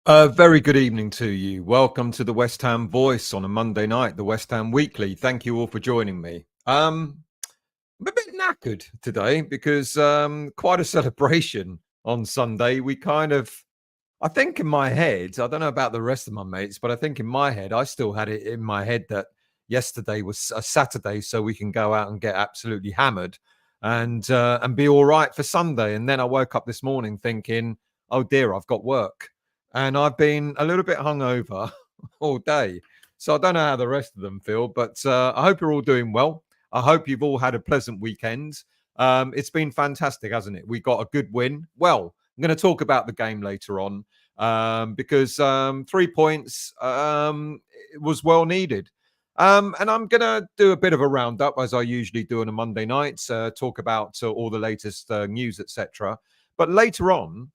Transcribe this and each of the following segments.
Very good evening to you. Welcome to the West Ham Voice on a Monday night, the West Ham Weekly. Thank you all for joining me. I'm a bit knackered today because quite a celebration on Sunday. I think in my head, I don't know about the rest of my mates, but I think in my head, I still had it in my head that yesterday was a Saturday, so we can go out and get absolutely hammered and be all right for Sunday. And then I woke up this morning thinking, oh dear, I've got work. And I've been a little bit hungover all day. So I don't know how the rest of them feel, but I hope you're all doing well. I hope you've all had a pleasant weekend. It's been fantastic, hasn't it? We got a good win. Well, I'm going to talk about the game later on because 3 points was well needed. And I'm going to do a bit of a roundup, as I usually do on a Monday night, talk about all the latest news, etc. But later on,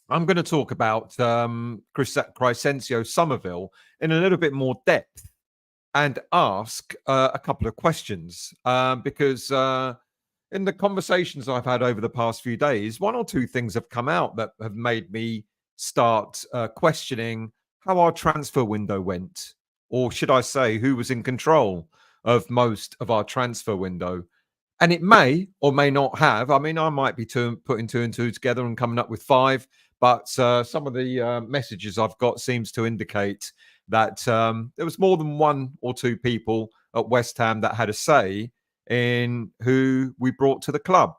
I'm going to talk about Crescencio Summerville in a little bit more depth and ask a couple of questions because in the conversations I've had over the past few days, one or two things have come out that have made me start questioning how our transfer window went, or should I say, who was in control of most of our transfer window. And it may or may not have. I mean, I might be putting two and two together and coming up with five. But some of the messages I've got seems to indicate that there was more than one or two people at West Ham that had a say in who we brought to the club.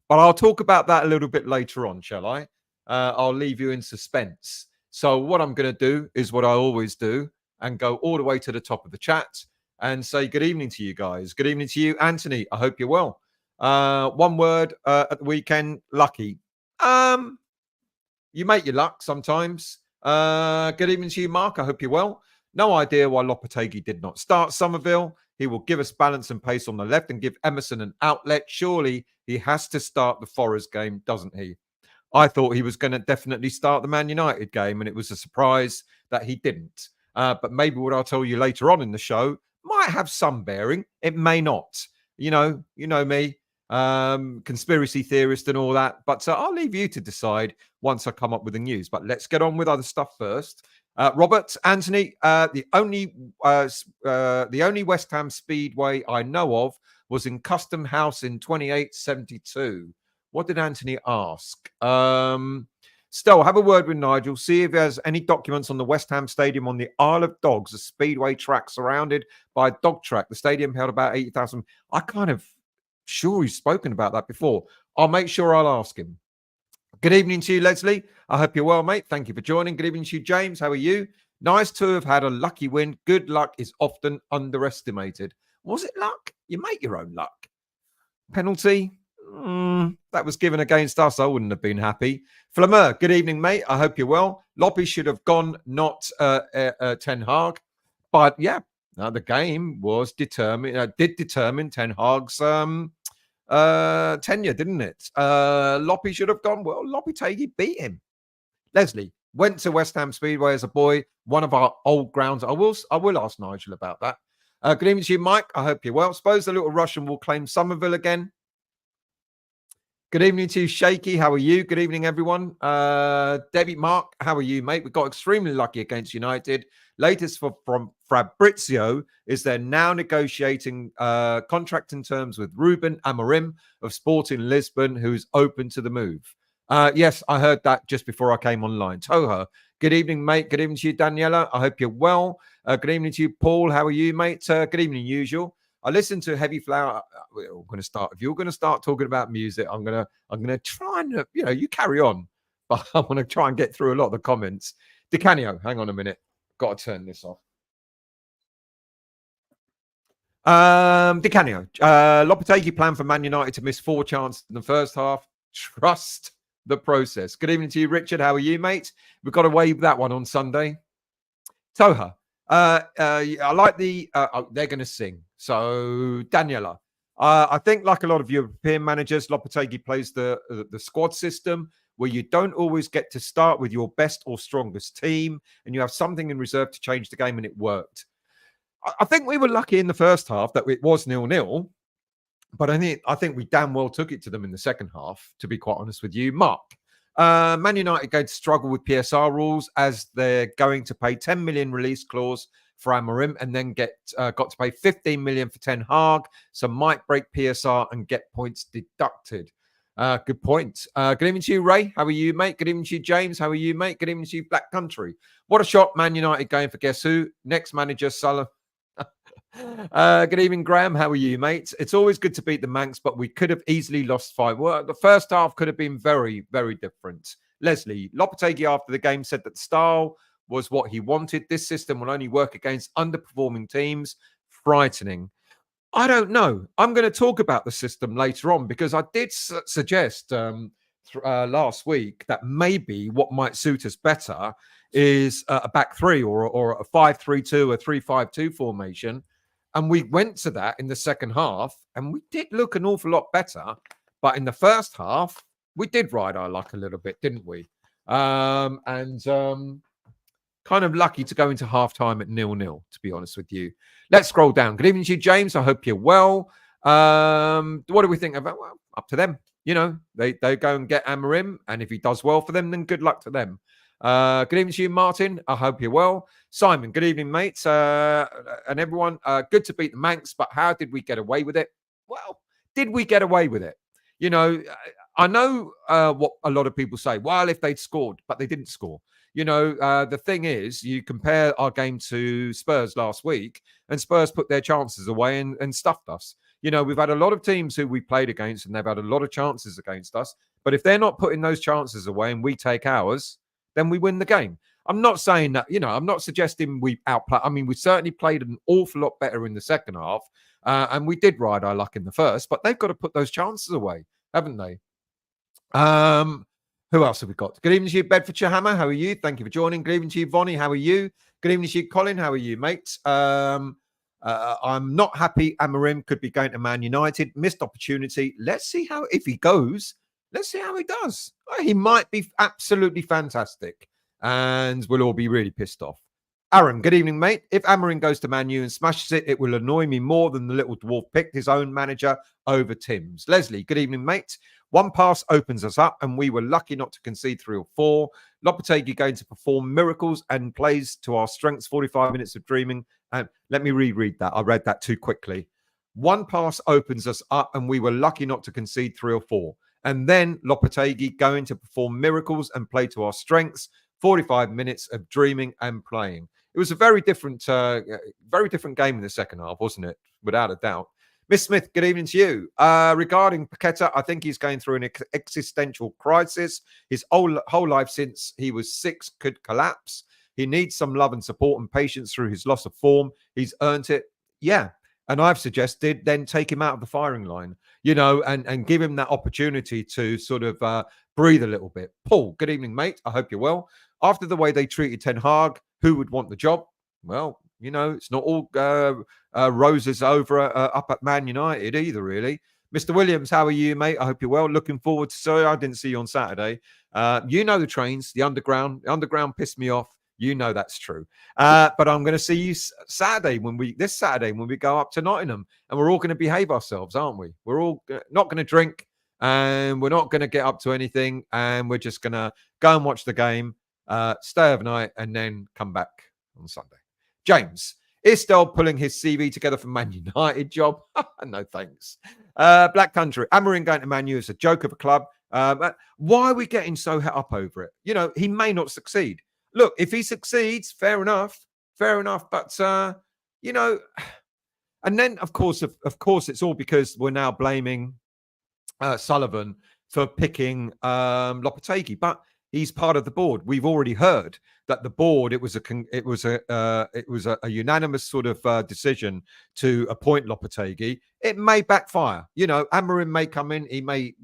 But I'll talk about that a little bit later on, shall I? I'll leave you in suspense. So what I'm going to do is what I always do and go all the way to the top of the chat and say good evening to you guys. Good evening to you, Anthony. I hope you're well. One word at the weekend, lucky. You make your luck sometimes. Good evening to you, Mark. I hope you're well. No idea why Lopetegui did not start Summerville. He will give us balance and pace on the left and give Emerson an outlet. Surely he has to start the Forest game, doesn't he? I thought he was going to definitely start the Man United game, and it was a surprise that he didn't. But maybe what I'll tell you later on in the show might have some bearing. It may not. You know me. Conspiracy theorist and all that, but I'll leave you to decide once I come up with the news. But let's get on with other stuff first. Robert, Anthony, the only West Ham Speedway I know of was in Custom House in 2872. What did Anthony ask? Still, have a word with Nigel. See if there's any documents on the West Ham Stadium on the Isle of Dogs, a speedway track surrounded by a dog track. The stadium held about 80,000. I kind of sure he's spoken about that before. I'll make sure I'll ask him. Good evening to you, Leslie. I hope you're well, mate. Thank you for joining. Good evening to you, James. How are you? Nice to have had a lucky win. Good luck is often underestimated. Was it luck? You make your own luck. Penalty? That was given against us. I wouldn't have been happy. Flamer, good evening, mate. I hope you're well. Loppy should have gone, not Ten Hag. But yeah, the game was did determine Ten Hag's tenure, didn't it? Loppy should have gone. Well, Lopetegui beat him. Leslie went to West Ham Speedway as a boy, one of our old grounds. I will ask Nigel about that. Good evening to you, Mike. I hope you're well. Suppose the little Russian will claim Summerville again. Good evening to you, Shaky. How are you? Good evening, everyone. Debbie, Mark, how are you, mate? We got extremely lucky against United. Latest from Fabrizio is they're now negotiating contracting terms with Ruben Amorim of Sporting Lisbon, who's open to the move. Yes, I heard that just before I came online. Toha, good evening, mate. Good evening to you, Daniela. I hope you're well. Good evening to you, Paul. How are you, mate? Good evening, usual. I listened to Heavy Flower. We're going to start. If you're going to start talking about music, I'm going to try and you carry on, but I'm going to try and get through a lot of the comments. DeCanio, hang on a minute. Got to turn this off. DeCanio, Lopetegui plan for Man United to miss 4 chances in the first half. Trust the process. Good evening to you, Richard. How are you, mate? We've got away with that one on Sunday. Toha. I like they're going to sing. So, Daniela, I think like a lot of European managers, Lopetegui plays the squad system where you don't always get to start with your best or strongest team and you have something in reserve to change the game, and it worked. I think we were lucky in the first half that it was 0-0, but I think we damn well took it to them in the second half, to be quite honest with you. Mark, Man United going to struggle with PSR rules as they're going to pay 10 million release clause for Amorim and then got to pay 15 million for Ten Hag. So might break PSR and get points deducted. Good point. Good evening to you, Ray. How are you, mate? Good evening to you, James. How are you, mate? Good evening to you, Black Country. What a shot. Man United going for guess who? Next manager, Salah. Good evening, Graham. How are you, mate? It's always good to beat the Manx, but we could have easily lost 5. Well, the first half could have been very, very different. Leslie Lopetegui after the game said that style was what he wanted. This system will only work against underperforming teams. Frightening. I don't know. I'm going to talk about the system later on because I did suggest last week that maybe what might suit us better is a back three or a 5-3-2, a 3-5-2 formation. And we went to that in the second half and we did look an awful lot better. But in the first half, we did ride our luck a little bit, didn't we? Kind of lucky to go into halftime at 0-0, to be honest with you. Let's scroll down. Good evening to you, James. I hope you're well. What do we think about? Well, up to them. You know, they go and get Amorim, and if he does well for them, then good luck to them. Good evening to you, Martin. I hope you're well. Simon, good evening, mates. And everyone, good to beat the Manx, but how did we get away with it? Well, did we get away with it? You know, I know what a lot of people say. Well, if they'd scored, but they didn't score. You know, the thing is, you compare our game to Spurs last week, and Spurs put their chances away and stuffed us. You know, we've had a lot of teams who we played against, and they've had a lot of chances against us. But if they're not putting those chances away and we take ours, then we win the game. I'm not saying that, you know, I'm not suggesting we outplay. I mean, we certainly played an awful lot better in the second half, and we did ride our luck in the first, but they've got to put those chances away, haven't they? Who else have we got? Good evening to you, Bedfordshire Hammer. How are you? Thank you for joining. Good evening to you, Vonnie. How are you? Good evening to you, Colin. How are you, mate? I'm not happy. Amorim could be going to Man United. Missed opportunity. Let's see how, if he goes, let's see how he does. He might be absolutely fantastic, and we'll all be really pissed off. Aaron, good evening, mate. If Amorim goes to Man U and smashes it, it will annoy me more than the little dwarf picked his own manager over Tim's. Leslie, good evening, mate. One pass opens us up, and we were lucky not to concede 3 or 4. Lopetegui going to perform miracles and plays to our strengths. 45 minutes of dreaming. And let me reread that. I read that too quickly. One pass opens us up, and we were lucky not to concede 3 or 4. And then Lopetegui going to perform miracles and play to our strengths. 45 minutes of dreaming and playing. It was a very different game in the second half, wasn't it? Without a doubt. Miss Smith, good evening to you. Regarding Paqueta, I think he's going through an existential crisis. His whole life since he was 6 could collapse. He needs some love and support and patience through his loss of form. He's earned it. Yeah. And I've suggested then take him out of the firing line, you know, and give him that opportunity to sort of breathe a little bit. Paul, good evening, mate. I hope you're well. After the way they treated Ten Hag, who would want the job? Well, you know, it's not all roses over up at Man United either, really. Mr. Williams, how are you, mate? I hope you're well. Looking forward to. Sorry, I didn't see you on Saturday. You know the trains, the underground. The underground pissed me off. You know that's true. But I'm going to see you this Saturday when we go up to Nottingham, and we're all going to behave ourselves, aren't we? We're all not going to drink, and we're not going to get up to anything, and we're just going to go and watch the game, stay overnight, and then come back on Sunday. James, is Estelle pulling his CV together for Man United job? No, thanks. Black Country, Amorim going to Man U is a joke of a club. Why are we getting so het up over it? You know, he may not succeed. Look, if he succeeds, fair enough. But, you know, and then, of course, it's all because we're now blaming Sullivan for picking Lopetegui. But he's part of the board. We've already heard that the board, it was a unanimous sort of decision to appoint Lopetegui. It may backfire. You know, Amorim may come in. He may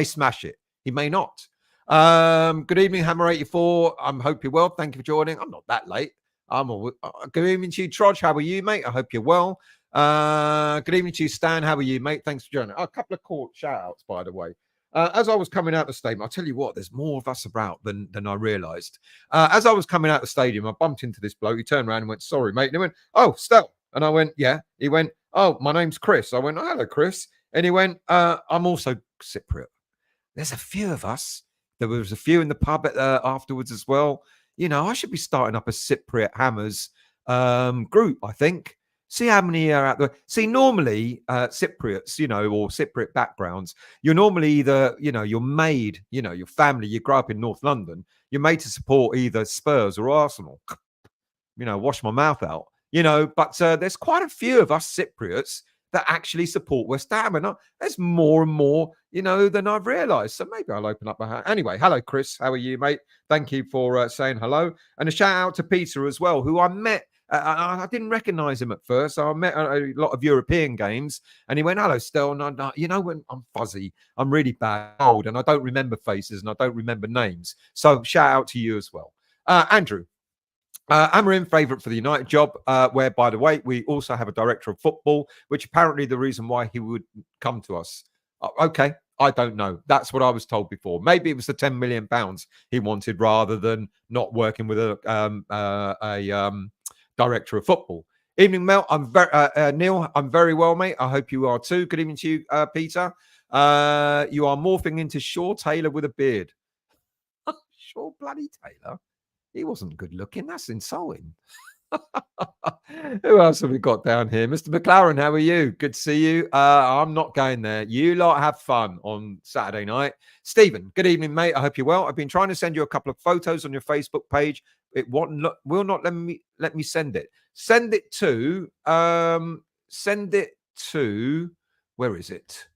smash it. He may not. Good evening, Hammer84. I hope you're well. Thank you for joining. I'm not that late. Good evening to you, Trodge. How are you, mate? I hope you're well. Good evening to you, Stan. How are you, mate? Thanks for joining. A couple of court shout-outs, by the way. As I was coming out the stadium, I'll tell you what, there's more of us about than I realised. As I was coming out the stadium, I bumped into this bloke. He turned around and went, sorry, mate. And he went, oh, Stel. And I went, yeah. He went, oh, my name's Chris. I went, oh, hello, Chris. And he went, I'm also Cypriot. There's a few of us. There was a few in the pub afterwards as well. I should be starting up a Cypriot Hammers group, I think. See how many are out there. See, normally Cypriots, or Cypriot backgrounds, you're normally either, you're made, your family, you grow up in North London, you're made to support either Spurs or Arsenal. Wash my mouth out. But there's quite a few of us Cypriots that actually support West Ham. And there's more and more, than I've realised. So maybe I'll open up my hand. Anyway, hello, Chris. How are you, mate? Thank you for saying hello. And a shout out to Peter as well, who I met. I didn't recognise him at first. So I met a lot of European games. And he went, hello, Stel. And when I'm fuzzy, I'm really bad, old, and I don't remember faces and I don't remember names. So shout out to you as well. Andrew. Amarim, favourite for the United job, where, by the way, we also have a director of football, which apparently the reason why he would come to us. Okay, I don't know. That's what I was told before. Maybe it was the £10 million he wanted rather than not working with a director of football. Evening, Mel. Neil, I'm very well, mate. I hope you are too. Good evening to you, Peter. You are morphing into Shaw Taylor with a beard. Shaw bloody Taylor? He wasn't good looking. That's insulting. Who else have we got down here? Mr. McLaren, how are you? Good to see you. I'm not going there. You lot have fun on Saturday night. Stephen, good evening, mate. I hope you're well. I've been trying to send you a couple of photos on your Facebook page. It will not let me send it. Send it to where is it?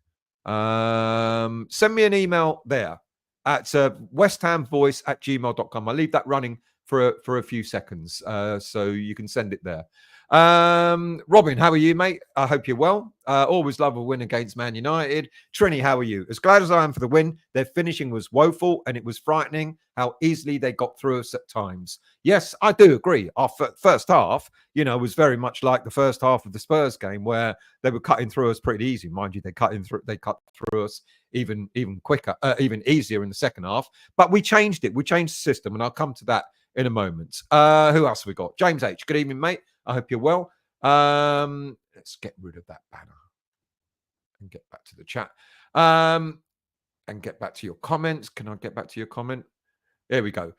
Send me an email there at westhamvoice@gmail.com. I'll leave that running for a few seconds, so you can send it there. Robin, how are you, mate? I hope you're well. Always love a win against Man United. Trini, how are you? As glad as I am for the win, their finishing was woeful and it was frightening how easily they got through us at times. Yes, I do agree. Our first half, was very much like the first half of the Spurs game where they were cutting through us pretty easy. Mind you, they cut through us even quicker, even easier in the second half. But we changed it. We changed the system, and I'll come to that in a moment. Who else have we got? James H. Good evening, mate. I hope you're well. Let's get rid of that banner and get back to the chat. And get back to your comments. Can I get back to your comment? There we go.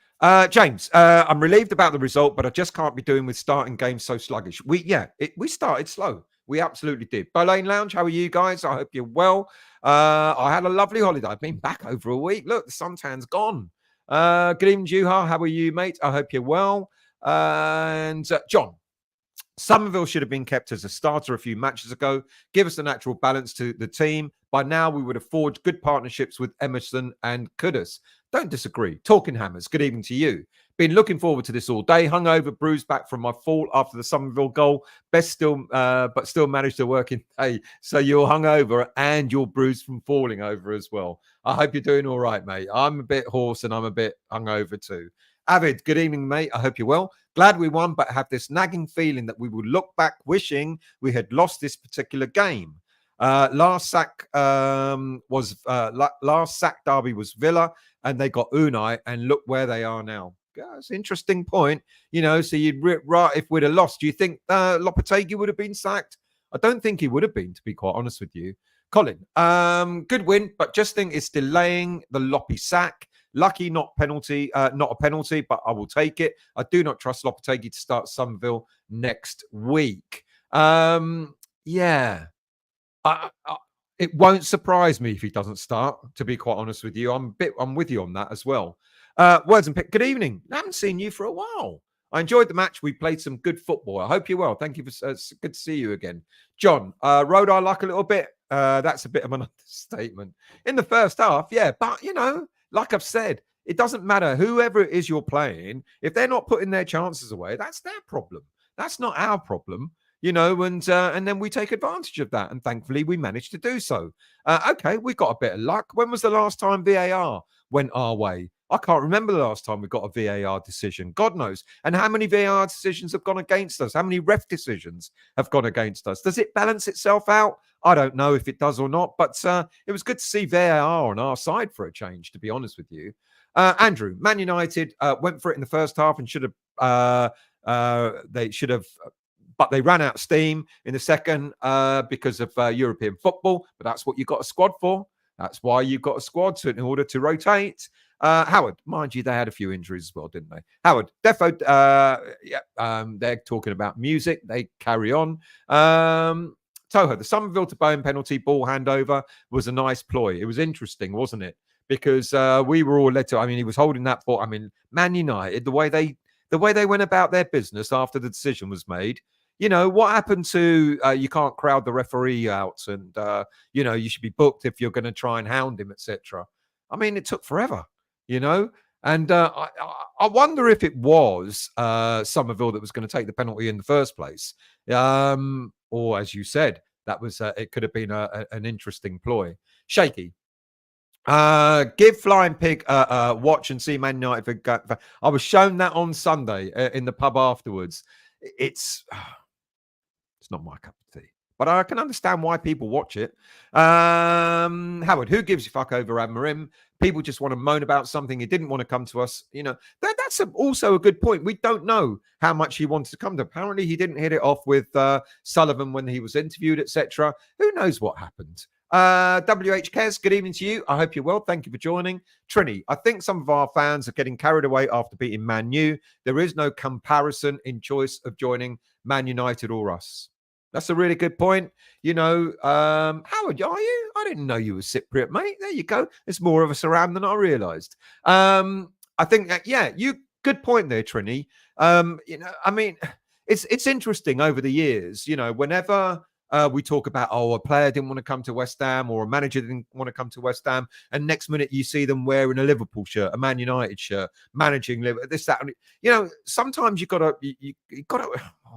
James, I'm relieved about the result, but I just can't be doing with starting games so sluggish. We started slow. We absolutely did. Bolane Lounge, how are you guys? I hope you're well. I had a lovely holiday. I've been back over a week. Look, the suntan's gone. Good evening, Juha. How are you, mate? I hope you're well. And John, Summerville should have been kept as a starter a few matches ago. Give us a natural balance to the team. By now, we would have forged good partnerships with Emerson and Kudus. Don't disagree. Talking Hammers, good evening to you. Been looking forward to this all day. Hungover, bruised back from my fall after the Summerville goal. But still managed to work in. Hey, so you're hungover and you're bruised from falling over as well. I hope you're doing all right, mate. I'm a bit hoarse and I'm a bit hungover too. Avid, good evening, mate. I hope you're well. Glad we won, but have this nagging feeling that we will look back wishing we had lost this particular game. Last sack derby was Villa, and they got Unai, and look where they are now. That's an interesting point. So if we'd have lost, do you think Lopetegui would have been sacked? I don't think he would have been, to be quite honest with you. Colin, good win, but just think it's delaying the Loppy sack. Lucky not a penalty, but I will take it. I do not trust Lopetegui to start Summerville next week. It won't surprise me if he doesn't start, to be quite honest with you. I'm with you on that as well. Words and pick. Good evening. I haven't seen you for a while. I enjoyed the match. We played some good football. I hope you're well. Thank you for good to see you again. John, rode our luck a little bit. That's a bit of an understatement. In the first half, yeah, but like I've said, it doesn't matter whoever it is you're playing. If they're not putting their chances away, that's their problem. That's not our problem, and then we take advantage of that. And thankfully, we managed to do so. Okay, we got a bit of luck. When was the last time VAR went our way? I can't remember the last time we got a VAR decision. God knows. And how many VAR decisions have gone against us? How many ref decisions have gone against us? Does it balance itself out? I don't know if it does or not, but it was good to see VAR on our side for a change, to be honest with you. Andrew, Man United went for it in the first half and but they ran out of steam in the second because of European football. But that's what you've got a squad for. That's why you've got a squad in order to rotate. Howard, mind you, they had a few injuries as well, didn't they? Howard, Defo, they're talking about music. They carry on. Toho, the Summerville to Bowen penalty ball handover was a nice ploy. It was interesting, wasn't it? Because we were all led to. I mean, he was holding that ball. I mean, Man United, the way they went about their business after the decision was made. You know what happened to you can't crowd the referee out, and you should be booked if you're going to try and hound him, etc. I mean, it took forever, you know. And I wonder if it was Summerville that was going to take the penalty in the first place, or as you said, that was it could have been an interesting ploy. Shaky. Give Flying Pig a watch and see Man United. I was shown that on Sunday in the pub afterwards. It's not my cup of tea, but I can understand why people watch it. Howard, who gives a fuck over Amarim? People just want to moan about something. He didn't want to come to us. You know, that's also a good point. We don't know how much he wanted to come to. Apparently, he didn't hit it off with Sullivan when he was interviewed, etc. Who knows what happened? WH Kes, good evening to you. I hope you're well. Thank you for joining. Trini, I think some of our fans are getting carried away after beating Man U. There is no comparison in choice of joining Man United or us. That's a really good point. You know, Howard, are you? I didn't know you were Cypriot, mate. There you go. There's more of us around than I realised. I think, good point there, Trini. I mean, it's interesting over the years. You know, whenever we talk about, a player didn't want to come to West Ham or a manager didn't want to come to West Ham, and next minute you see them wearing a Liverpool shirt, a Man United shirt, managing this, that, and you know, sometimes you gotta.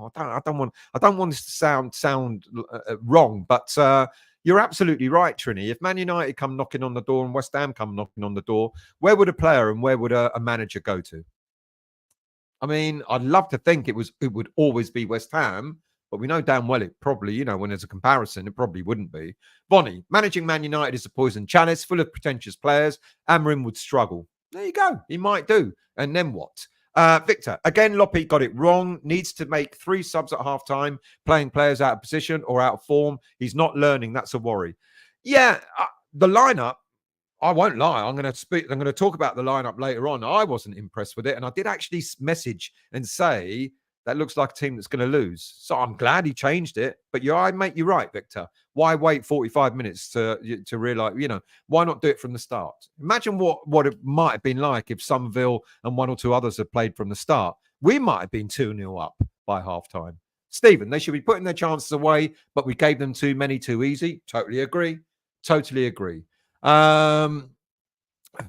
I don't want this to sound wrong, but you're absolutely right, Trini. If Man United come knocking on the door and West Ham come knocking on the door, where would a player and where would a manager go to? I mean, I'd love to think it would always be West Ham, but we know damn well it probably, when there's a comparison, it probably wouldn't be. Bonnie, managing Man United is a poison chalice full of pretentious players. Amarim would struggle. There you go. He might do. And then what? Victor, again, Loppe got it wrong. Needs to make 3 subs at half-time, playing players out of position or out of form. He's not learning. That's a worry. Yeah, the lineup, I won't lie. I'm going to talk about the lineup later on. I wasn't impressed with it. And I did actually message and say, that looks like a team that's going to lose. So I'm glad he changed it. But you're right, Victor. Why wait 45 minutes to realize, why not do it from the start? Imagine what it might have been like if Summerville and 1 or 2 others had played from the start. We might have been 2-0 up by halftime. Stephen, they should be putting their chances away, but we gave them too many too easy. Totally agree.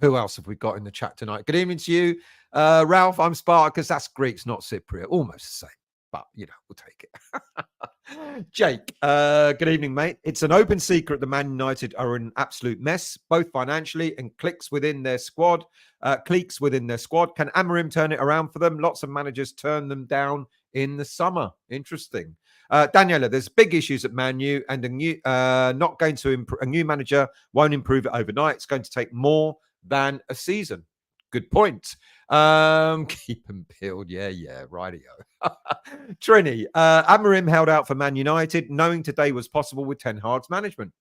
Who else have we got in the chat tonight? Good evening to you. Ralph, I'm Spartacus. That's Greeks, not Cypriot. Almost the same, but, we'll take it. Jake, good evening, mate. It's an open secret the Man United are an absolute mess, both financially and cliques within their squad. Can Amarim turn it around for them? Lots of managers turn them down in the summer. Interesting. Daniela, there's big issues at Man U, and a new manager won't improve it overnight. It's going to take more than a season. Good point. Keep them peeled. Yeah, rightio. Trini, Amarim held out for Man United, knowing today was possible with Ten Hag's management.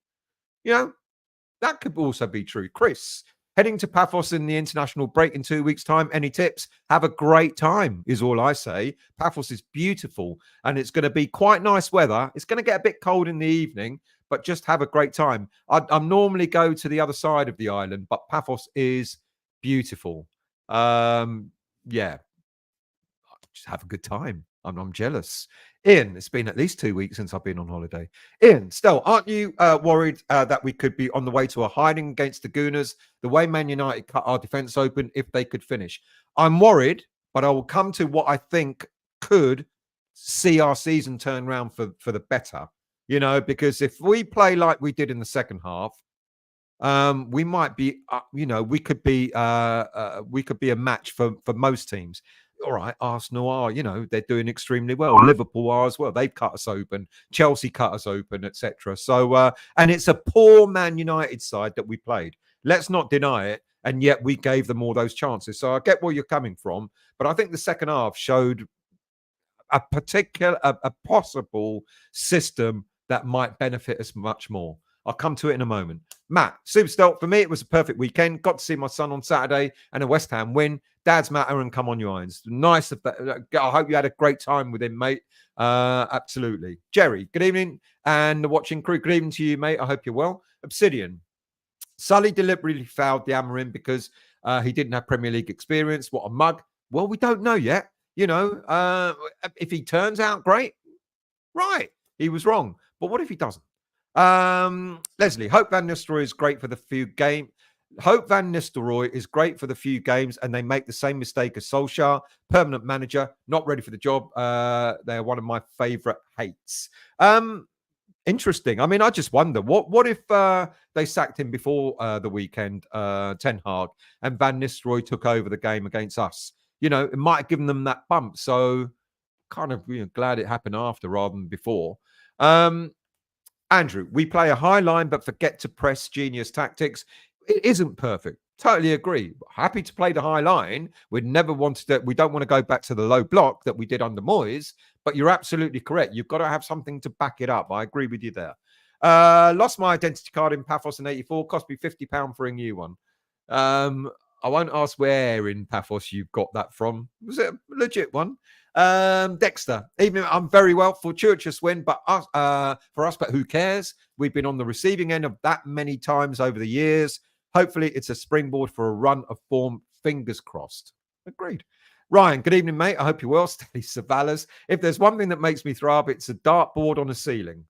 That could also be true. Chris, heading to Paphos in the international break in 2 weeks' time. Any tips? Have a great time, is all I say. Paphos is beautiful, and it's going to be quite nice weather. It's going to get a bit cold in the evening, but just have a great time. I normally go to the other side of the island, but Paphos is beautiful. Just have a good time. I'm jealous. Ian, it's been at least 2 weeks since I've been on holiday. Ian, still, aren't you worried that we could be on the way to a hiding against the Gooners? The way Man United cut our defence open, if they could finish. I'm worried, but I will come to what I think could see our season turn around for the better. Because if we play like we did in the second half, we might be, we could be a match for most teams. All right, Arsenal are, they're doing extremely well. Liverpool are as well. They've cut us open. Chelsea cut us open, etc. So, and it's a poor Man United side that we played. Let's not deny it. And yet we gave them all those chances. So I get where you're coming from, but I think the second half showed a possible system that might benefit us much more. I'll come to it in a moment. Matt, super stoked. For me, it was a perfect weekend. Got to see my son on Saturday and a West Ham win. Dad's matter and come on your irons. Nice. I hope you had a great time with him, mate. Absolutely. Jerry, good evening. And the watching crew, good evening to you, mate. I hope you're well. Obsidian. Sully deliberately fouled the Amorim because he didn't have Premier League experience. What a mug. Well, we don't know yet. If he turns out great, right, he was wrong. But what if he doesn't? Leslie, Hope Van Nistelrooy is great for the few games. Hope Van Nistelrooy is great for the few games, and they make the same mistake as Solskjaer, permanent manager, not ready for the job. They're one of my favourite hates. Interesting. I mean, I just wonder what if they sacked him before the weekend, Ten Hag, and Van Nistelrooy took over the game against us. It might have given them that bump. So kind of glad it happened after rather than before. Andrew, we play a high line but forget to press genius tactics. It isn't perfect. Totally agree. Happy to play the high line. We don't want to go back to the low block that we did under Moyes, but you're absolutely correct. You've got to have something to back it up. I agree with you there. Lost my identity card in Paphos in 84. Cost me £50 for a new one. I won't ask where in Paphos you've got that from. Was it a legit one? Dexter, evening. I'm very well. Fortuitous win, but for us, but who cares? We've been on the receiving end of that many times over the years. Hopefully, it's a springboard for a run of form. Fingers crossed. Agreed. Ryan, good evening, mate. I hope you're well. Steady Savalas. If there's one thing that makes me throw up, it's a dartboard on a ceiling.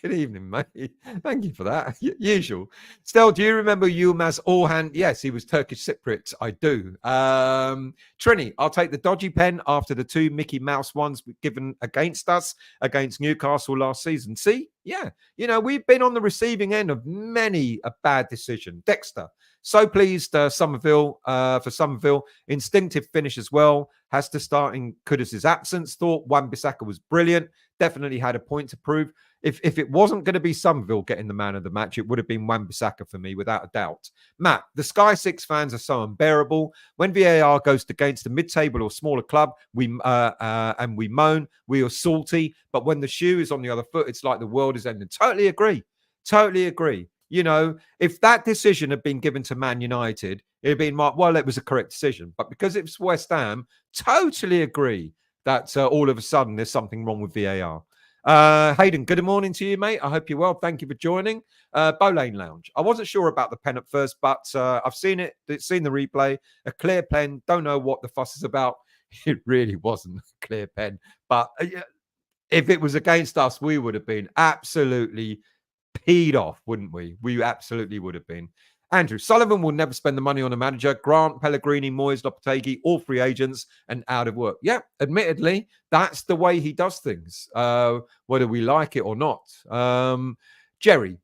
Good evening, mate. Thank you for that. Usual. Stel, do you remember Yilmaz Orhan? Yes, he was Turkish Cypriot. I do. Trini, I'll take the dodgy pen after the two Mickey Mouse ones given against us against Newcastle last season. See? Yeah. We've been on the receiving end of many a bad decision. Dexter, so pleased for Summerville. Instinctive finish as well. Has to start in Kudus' absence. Thought Wan-Bissaka was brilliant. Definitely had a point to prove. If it wasn't going to be Summerville getting the man of the match, it would have been Wan-Bissaka for me, without a doubt. Matt, the Sky Six fans are so unbearable. When VAR goes against a mid-table or smaller club, we moan, we are salty. But when the shoe is on the other foot, it's like the world is ending. Totally agree. Totally agree. If that decision had been given to Man United, it had been, well, it was a correct decision. But because it's West Ham, totally agree that all of a sudden there's something wrong with VAR. Hayden, good morning to you, mate. I hope you're well. Thank you for joining. Bowlane Lounge. I wasn't sure about the pen at first, but I've seen it. Seen the replay. A clear pen. Don't know what the fuss is about. It really wasn't a clear pen. But if it was against us, we would have been absolutely peed off, wouldn't we? We absolutely would have been. Andrew, Sullivan will never spend the money on a manager. Grant, Pellegrini, Moyes, Lopetegui, all free agents and out of work. Yeah, admittedly, that's the way he does things, whether we like it or not. Jerry,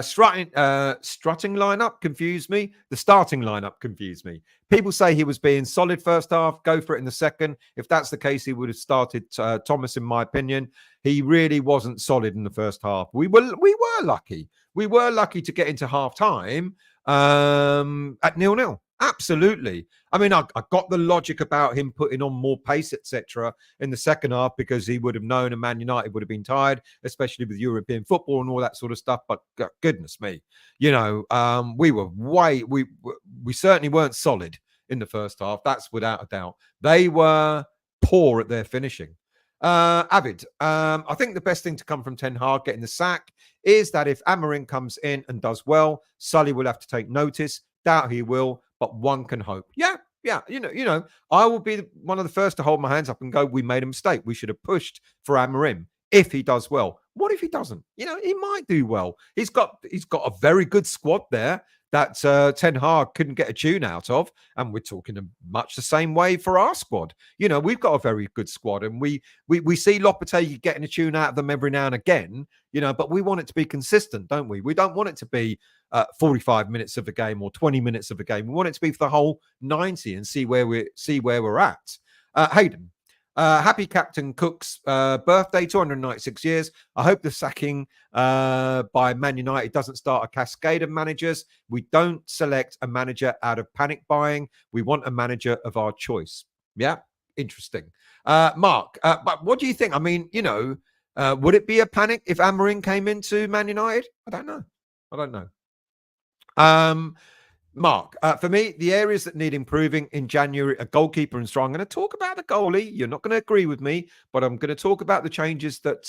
strutting lineup confused me. The starting lineup confused me. People say he was being solid first half. Go for it in the second. If that's the case, he would have started Thomas, in my opinion. He really wasn't solid in the first half. We were lucky. We were lucky to get into half time at 0-0. Absolutely. I mean, I got the logic about him putting on more pace, etc., in the second half because he would have known and Man United would have been tired, especially with European football and all that sort of stuff. But goodness me, we certainly weren't solid in the first half. That's without a doubt. They were poor at their finishing. Avid, I think the best thing to come from Ten Hag getting the sack is that if Amorim comes in and does well, Sully will have to take notice. Doubt he will, but one can hope. Yeah. I will be one of the first to hold my hands up and go, we made a mistake. We should have pushed for Amorim if he does well. What if he doesn't? He might do well. He's got a very good squad there that Ten Hag couldn't get a tune out of. And we're talking much the same way for our squad. We've got a very good squad and we see Lopetegui getting a tune out of them every now and again, but we want it to be consistent, don't we? We don't want it to be 45 minutes of the game or 20 minutes of the game. We want it to be for the whole 90 and see where we're at. Hayden, happy Captain Cook's birthday, 296 years. I hope the sacking by Man United doesn't start a cascade of managers. We don't select a manager out of panic buying. We want a manager of our choice. Yeah, interesting. Mark, but what do you think? I mean, would it be a panic if Amorim came into Man United? I don't know. Mark, for me, the areas that need improving in January are goalkeeper and strong. I'm going to talk about the goalie. You're not going to agree with me, but I'm going to talk about the changes that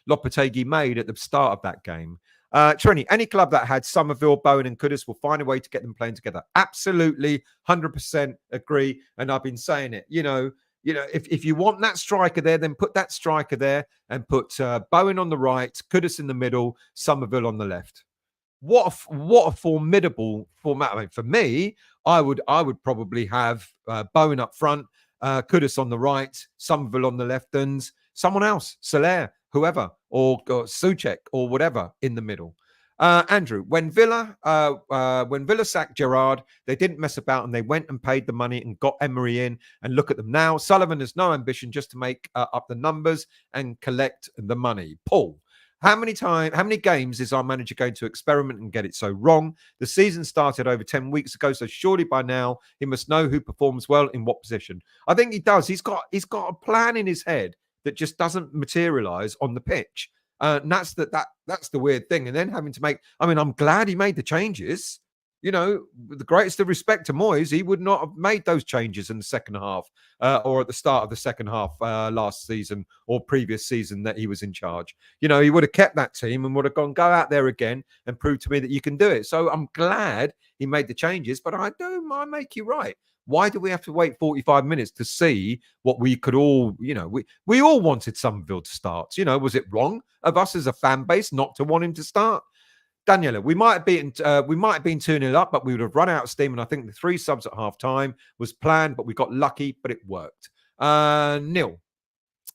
Lopetegui made at the start of that game. Trini, any club that had Summerville, Bowen, and Kudus will find a way to get them playing together. Absolutely, 100% agree. And I've been saying it. If you want that striker there, then put that striker there and put Bowen on the right, Kudus in the middle, Summerville on the left. What a formidable format. I mean, for me, I would probably have Bowen up front, Kudus on the right, Summerville on the left, and someone else, Soler, whoever, or Souček or whatever in the middle. Andrew, when Villa sacked Gerrard, they didn't mess about and they went and paid the money and got Emery in. And look at them now. Sullivan has no ambition just to make up the numbers and collect the money. Paul, how many games is our manager going to experiment and get it so wrong? The season started over 10 weeks ago, so surely by now he must know who performs well in what position. I think he does. He's got a plan in his head that just doesn't materialize on the pitch. And that's the weird thing. And then having to make, I'm glad he made the changes. With the greatest of respect to Moyes, he would not have made those changes in the second half or at the start of the second half last season or previous season that he was in charge. He would have kept that team and would have go out there again and prove to me that you can do it. So I'm glad he made the changes, but I make you right. Why do we have to wait 45 minutes to see what we could all, we all wanted Summerville to start. Was it wrong of us as a fan base not to want him to start? Daniela, we might have been 2-0 up, but we would have run out of steam. And I think the 3 subs at half time was planned, but we got lucky, but it worked. Neil,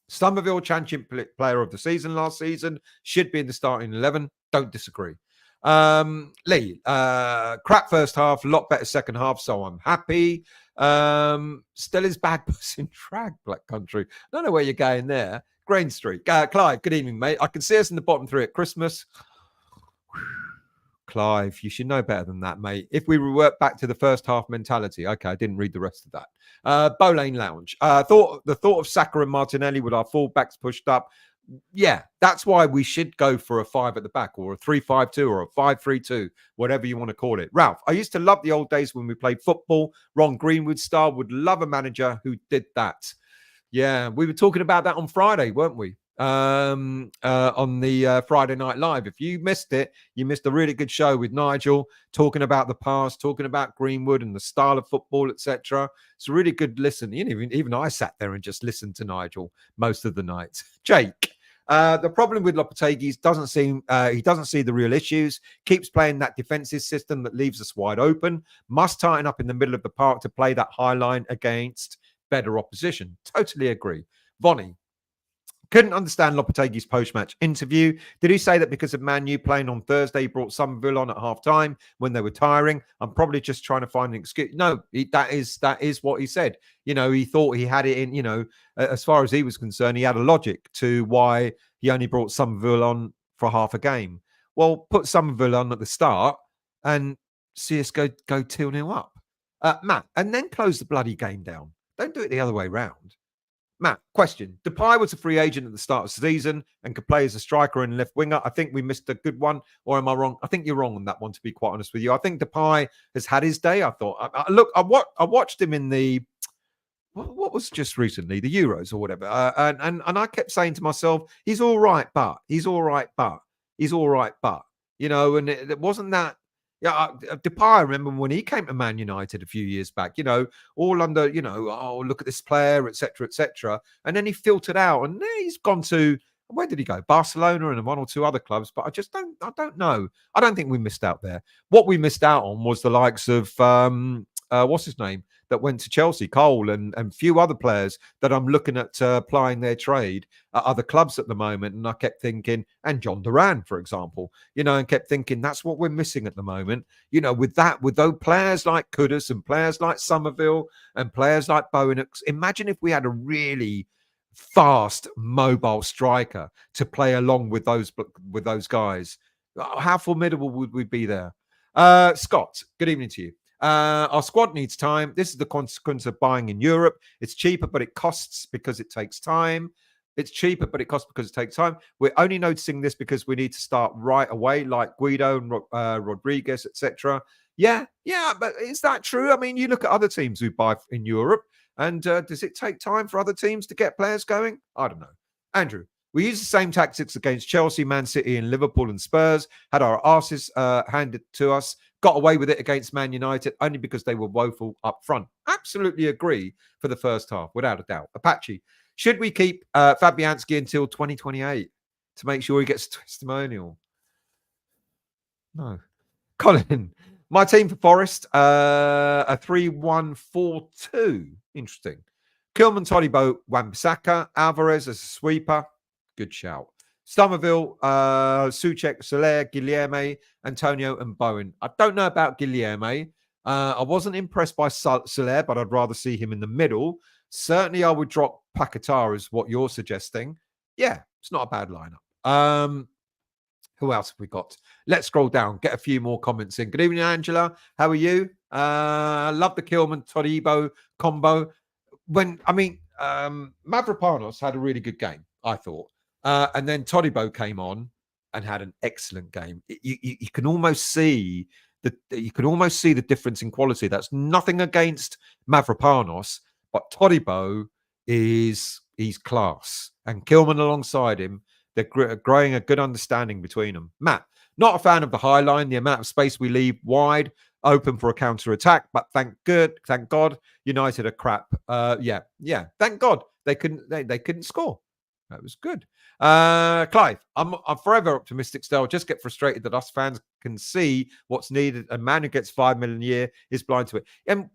Summerville Championship Player of the Season last season, should be in the starting 11. Don't disagree. Lee, crap first half, a lot better second half, so I'm happy. Still is bad in drag, Black Country. I don't know where you're going there. Grain Street. Clive, good evening, mate. I can see us in the bottom 3 at Christmas. Clive, you should know better than that, mate. If we revert back to the first half mentality, okay, I didn't read the rest of that. Bowlane Lounge. The thought of Saka and Martinelli with our fullbacks pushed up. Yeah, that's why we should go for a 5 at the back or a 3-5-2 or a 5-3-2, whatever you want to call it. Ralph, I used to love the old days when we played football. Ron Greenwood style, would love a manager who did that. Yeah, we were talking about that on Friday, weren't we? On the Friday Night Live. If you missed it, you missed a really good show with Nigel talking about the past, talking about Greenwood and the style of football, etc. It's a really good listen. Even I sat there and just listened to Nigel most of the night. Jake, the problem with Lopetegui is he doesn't see the real issues, keeps playing that defensive system that leaves us wide open, must tighten up in the middle of the park to play that high line against better opposition. Totally agree. Vonnie, couldn't understand Lopetegui's post-match interview. Did he say that because of Man U playing on Thursday, he brought Summerville on at half-time when they were tiring? I'm probably just trying to find an excuse. No, that is what he said. He thought he had it in, as far as he was concerned, he had a logic to why he only brought Summerville on for half a game. Well, put Summerville on at the start and see us go 2-0 up. Matt, and then close the bloody game down. Don't do it the other way round. Matt, question. Depay was a free agent at the start of the season and could play as a striker and left winger. I think we missed a good one, or am I wrong? I think you're wrong on that one, to be quite honest with you. I think Depay has had his day. I thought, I watched him in the, what was just recently, the Euros or whatever. And I kept saying to myself, he's all right, but, and it wasn't that. Yeah, Depay, I remember when he came to Man United a few years back, all under, oh, look at this player, etc. And then he filtered out and he's gone to, where did he go? Barcelona and 1 or 2 other clubs. But I don't know. I don't think we missed out there. What we missed out on was the likes of, what's his name, that went to Chelsea, Cole, and a few other players that I'm looking at applying their trade at other clubs at the moment. And I kept thinking, and John Duran, for example, and kept thinking that's what we're missing at the moment. With those players like Kudus and players like Summerville and players like Bowen. Imagine if we had a really fast, mobile striker to play along with those guys. How formidable would we be there? Scott, good evening to you. Our squad needs time. This is the consequence of buying in Europe. It's cheaper, but it costs because it takes time. It's cheaper, but it costs because it takes time. We're only noticing this because we need to start right away, like Guido and Rodriguez, etc. Yeah, but is that true? I mean, you look at other teams who buy in Europe, and does it take time for other teams to get players going? I don't know. Andrew, we used the same tactics against Chelsea, Man City, and Liverpool and Spurs, had our asses handed to us, got away with it against Man United only because they were woeful up front. Absolutely agree for the first half, without a doubt. Apache, should we keep Fabianski until 2028 to make sure he gets a testimonial? No. Colin, my team for Forest, a 3-1-4-2. Interesting. Kilman, Todibo, Wan-Bissaka, Alvarez as a sweeper. Good shout. Summerville, Souček, Soler, Guilherme, Antonio, and Bowen. I don't know about Guilherme. I wasn't impressed by Soler, but I'd rather see him in the middle. Certainly, I would drop Paqueta, is what you're suggesting. Yeah, it's not a bad lineup. Who else have we got? Let's scroll down, get a few more comments in. Good evening, Angela. How are you? Love the Kilman Todibo combo. Mavropanos had a really good game, I thought. And then Todibo came on and had an excellent game. You can almost see the difference in quality. That's nothing against Mavropanos, but Todibo he's class. And Kilman alongside him, they're growing a good understanding between them. Matt, not a fan of the high line, the amount of space we leave wide open for a counter attack, but thank God, United are crap. Thank God they couldn't score. That was good. Clive, I'm forever optimistic still. Just get frustrated that us fans can see what's needed. A man who gets 5 million a year is blind to it.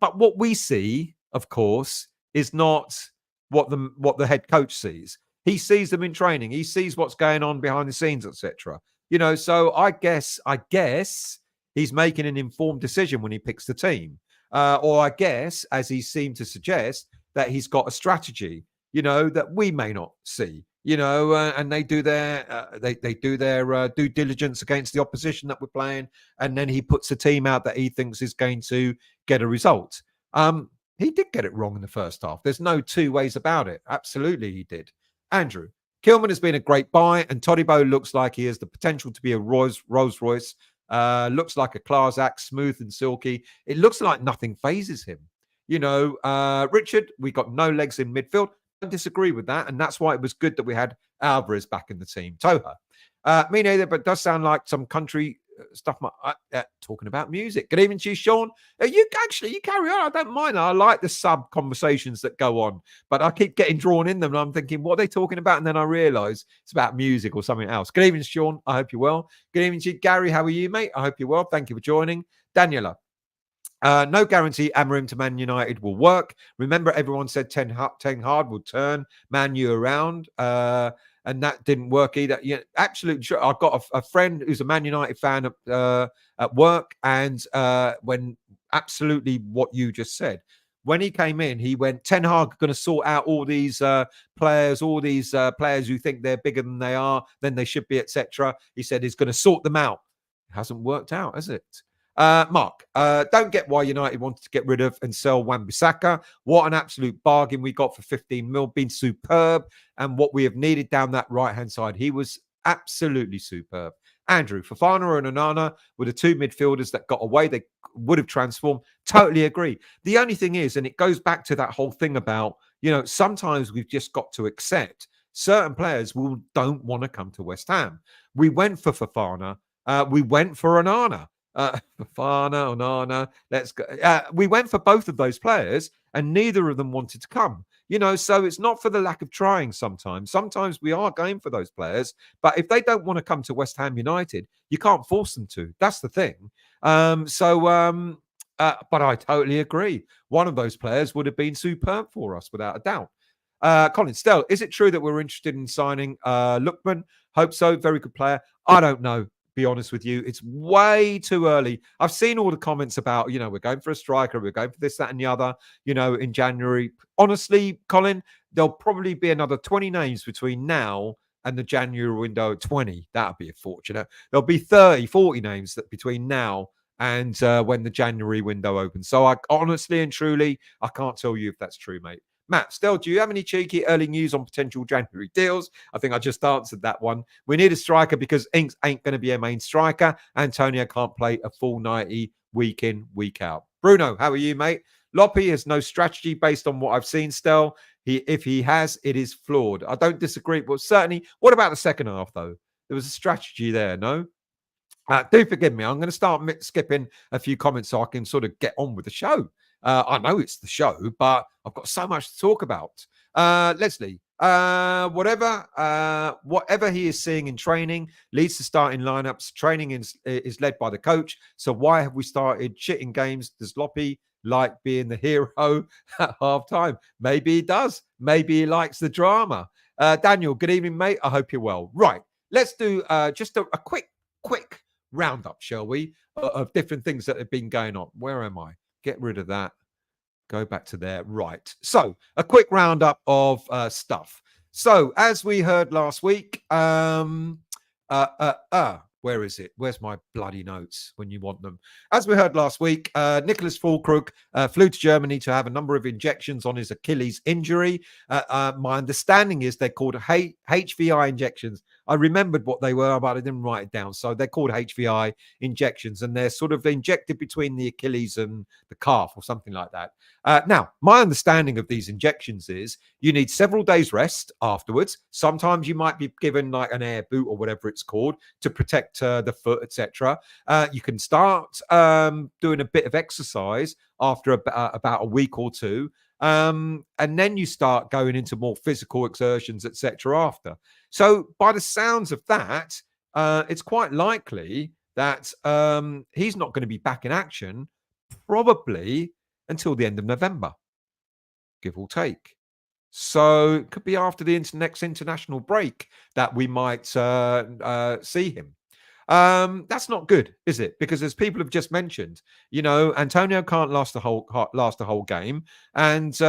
But what we see, of course, is not what the head coach sees. He sees them in training. He sees what's going on behind the scenes, etc. So I guess he's making an informed decision when he picks the team. Or I guess, as he seemed to suggest, that he's got a strategy, that we may not see, and they do their due diligence against the opposition that we're playing, and then he puts a team out that he thinks is going to get a result. He did get it wrong in the first half. There's no two ways about it. Absolutely, he did. Andrew, Kilman has been a great buy, and Todibo looks like he has the potential to be a Rolls Royce. Looks like a class act, smooth and silky. It looks like nothing phases him. Richard, we got no legs in midfield. I disagree with that, and that's why it was good that we had Alvarez back in the team. Toha, me neither, but it does sound like some country stuff. Talking about music. Good evening to you, Sean. You carry on. I don't mind. I like the sub conversations that go on, but I keep getting drawn in them, and I'm thinking, what are they talking about? And then I realise it's about music or something else. Good evening, Sean. I hope you're well. Good evening to you, Gary. How are you, mate? I hope you're well. Thank you for joining. Daniela. No guarantee Amorim to Man United will work. Remember, everyone said Ten Hag would turn Man U around, and that didn't work either. Absolutely sure. I've got a friend who's a Man United fan at work, and when absolutely what you just said. When he came in, he went, Ten Hag going to sort out all these players who think they're bigger than they should be, etc. He said he's going to sort them out. It hasn't worked out, has it? Mark, don't get why United wanted to get rid of and sell Wan-Bissaka. What an absolute bargain we got for 15 mil. Been superb. And what we have needed down that right-hand side. He was absolutely superb. Andrew, Fofana and Onana were the two midfielders that got away. They would have transformed. Totally agree. The only thing is, and it goes back to that whole thing about, sometimes we've just got to accept certain players don't want to come to West Ham. We went for Fofana. We went for Onana. Fofana, Onana, let's go. We went for both of those players, and neither of them wanted to come. So it's not for the lack of trying. Sometimes we are going for those players, but if they don't want to come to West Ham United, you can't force them to. That's the thing. But I totally agree. One of those players would have been superb for us, without a doubt. Colin Stell, is it true that we're interested in signing Lookman? Hope so. Very good player. I don't know. Be honest with you, it's way too early. I've seen all the comments about, we're going for a striker, we're going for this, that, and the other, in January. Honestly, Colin, there'll probably be another 20 names between now and the January window. 20, that would be fortunate. There'll be 30, 40 names that between now and when the January window opens. So I honestly and truly, I can't tell you if that's true, mate. Matt, still, do you have any cheeky early news on potential January deals? I think I just answered that one. We need a striker because Inks ain't going to be a main striker. Antonio can't play a full 90 week in, week out. Bruno, how are you, mate? Loppy has no strategy based on what I've seen, Stel. If he has, it is flawed. I don't disagree, but certainly, what about the second half, though? There was a strategy there, no? Do forgive me. I'm going to start skipping a few comments so I can sort of get on with the show. I know it's the show, but I've got so much to talk about. Leslie, whatever he is seeing in training leads to starting lineups. Training is led by the coach. So why have we started shitting games? Does Loppy like being the hero at half time? Maybe he does. Maybe he likes the drama. Daniel, good evening, mate. I hope you're well. Right. Let's do just a quick roundup, shall we, of different things that have been going on. Where am I? Get rid of that. Go back to there. Right. So a quick roundup of stuff. So as we heard last week, where is it? Where's my bloody notes when you want them? As we heard last week, Nicholas Füllkrug flew to Germany to have a number of injections on his Achilles injury. My understanding is they're called HVI injections. I remembered what they were, but I didn't write it down. So they're called HVI injections, and they're sort of injected between the Achilles and the calf or something like that. Now, my understanding of these injections is you need several days rest afterwards. Sometimes you might be given like an air boot or whatever it's called to protect the foot, etc. You can start doing a bit of exercise after about a week or two. And then you start going into more physical exertions, etc. after. So by the sounds of that, it's quite likely that he's not going to be back in action probably until the end of November, give or take. So it could be after the next international break that we might see him. That's not good, is it? Because as people have just mentioned, Antonio can't last the whole game, and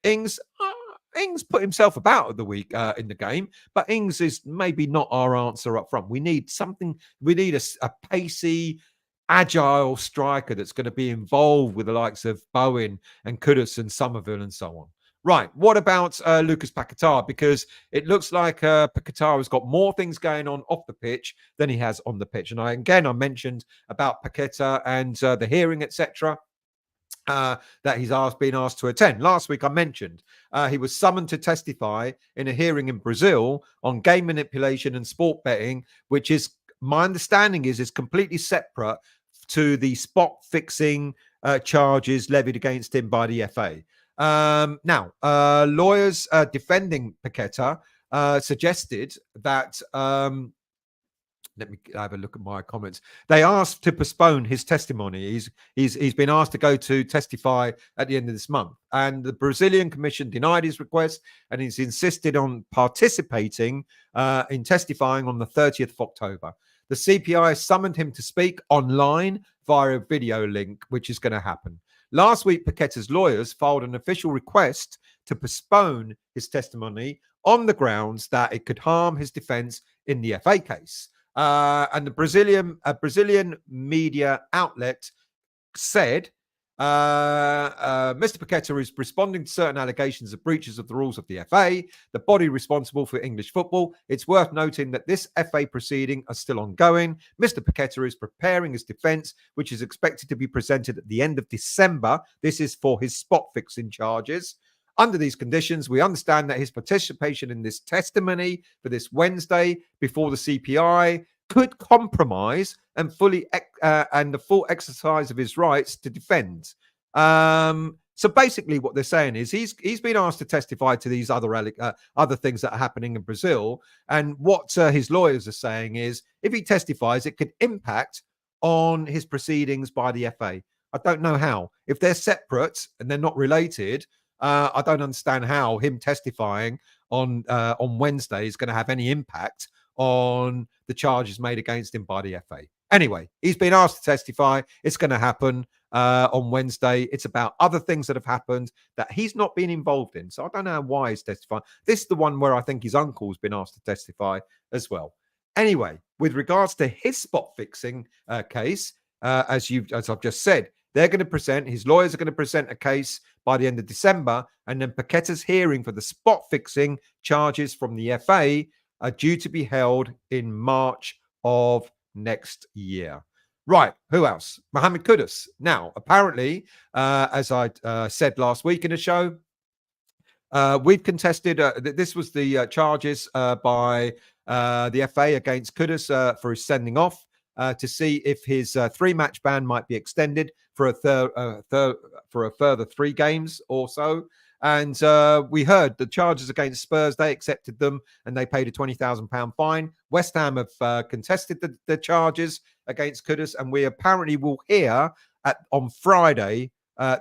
Ings put himself about at the week in the game, but Ings is maybe not our answer up front. We need something. We need a pacey, agile striker that's going to be involved with the likes of Bowen and Kudus and Summerville and so on. Right. What about Lucas Paqueta? Because it looks like Paqueta has got more things going on off the pitch than he has on the pitch. And I mentioned about Paqueta and the hearing, etc. That he's been asked to attend. Last week, I mentioned he was summoned to testify in a hearing in Brazil on game manipulation and sport betting, which is, my understanding is completely separate to the spot fixing charges levied against him by the FA. Now, lawyers defending Paqueta suggested that let me have a look at my comments. They asked to postpone his testimony. He's been asked to go to testify at the end of this month, and the Brazilian Commission denied his request, and he's insisted on participating in testifying on the 30th of October. The CPI summoned him to speak online via a video link, which is going to happen. Last week, Paqueta's lawyers filed an official request to postpone his testimony on the grounds that it could harm his defense in the FA case. And the Brazilian media outlet said, Mr. Paqueta is responding to certain allegations of breaches of the rules of the FA, the body responsible for English football. It's worth noting that this FA proceeding are still ongoing. Mr. Paqueta is preparing his defense, which is expected to be presented at the end of December. This is for his spot fixing charges. Under these conditions, we understand that his participation in this testimony for this Wednesday before the CPI could compromise and the full exercise of his rights to defend. So basically, what they're saying is he's been asked to testify to these other things that are happening in Brazil, and what his lawyers are saying is if he testifies, it could impact on his proceedings by the FA. I don't know how. If they're separate and they're not related, I don't understand how him testifying on Wednesday is going to have any impact on the charges made against him by the FA. Anyway, he's been asked to testify. It's going to happen on Wednesday. It's about other things that have happened that he's not been involved in. So I don't know why he's testifying. This is the one where I think his uncle's been asked to testify as well. Anyway, with regards to his spot fixing case, as I've just said. His lawyers are going to present a case by the end of December, and then Paqueta's hearing for the spot fixing charges from the FA are due to be held in March of next year. Right, who else? Mohamed Kudus. Now, apparently, as I said last week in a show, we've contested, this was the charges by the FA against Kudus for his sending off to see if his 3-match ban might be extended for a further 3 games or so. And we heard the charges against Spurs, they accepted them and they paid a £20,000 fine. West Ham have contested the charges against Kudus, and we apparently will hear on Friday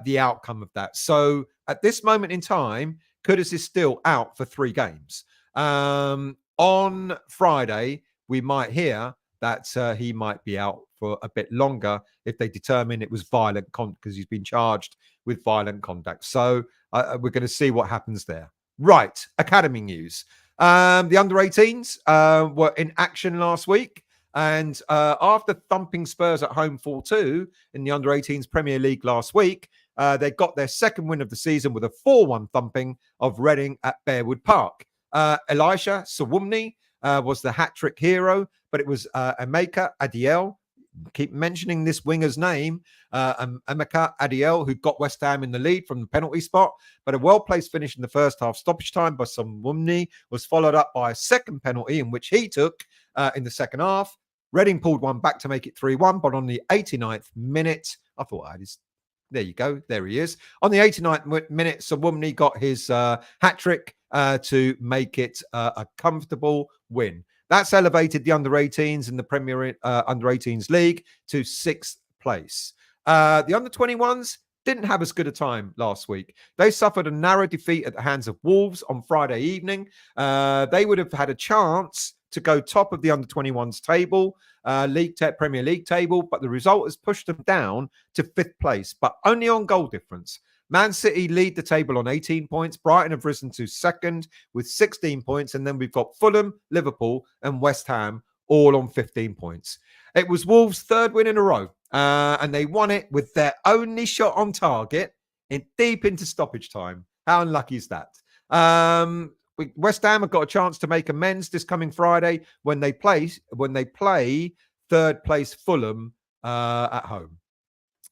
the outcome of that. So at this moment in time, Kudus is still out for 3 games. On Friday, we might hear that he might be out for a bit longer if they determine it was violent conduct, because he's been charged with violent conduct. So we're going to see what happens there. Right, academy news. The under-18s were in action last week. And after thumping Spurs at home 4-2 in the under-18s Premier League last week, they got their second win of the season with a 4-1 thumping of Reading at Bearwood Park. Elisha Sawumni was the hat-trick hero, but it was Emeka Adiel. Keep mentioning this winger's name, Emeka Adiel, who got West Ham in the lead from the penalty spot. But a well-placed finish in the first half stoppage time by Sawumni was followed up by a second penalty in which he took in the second half. Reading pulled one back to make it 3-1, but on the 89th minute, I thought, there you go. There he is. On the 89th minute, Sawumni got his hat-trick to make it a comfortable win. That's elevated the under-18s in the Premier Under-18s League to 6th place. The under-21s didn't have as good a time last week. They suffered a narrow defeat at the hands of Wolves on Friday evening. They would have had a chance to go top of the under-21s table, Premier League table, but the result has pushed them down to 5th place, but only on goal difference. Man City lead the table on 18 points. Brighton have risen to 2nd with 16 points. And then we've got Fulham, Liverpool and West Ham all on 15 points. It was Wolves' 3rd win in a row. And they won it with their only shot on target deep into stoppage time. How unlucky is that? West Ham have got a chance to make amends this coming Friday when they play 3rd place Fulham at home.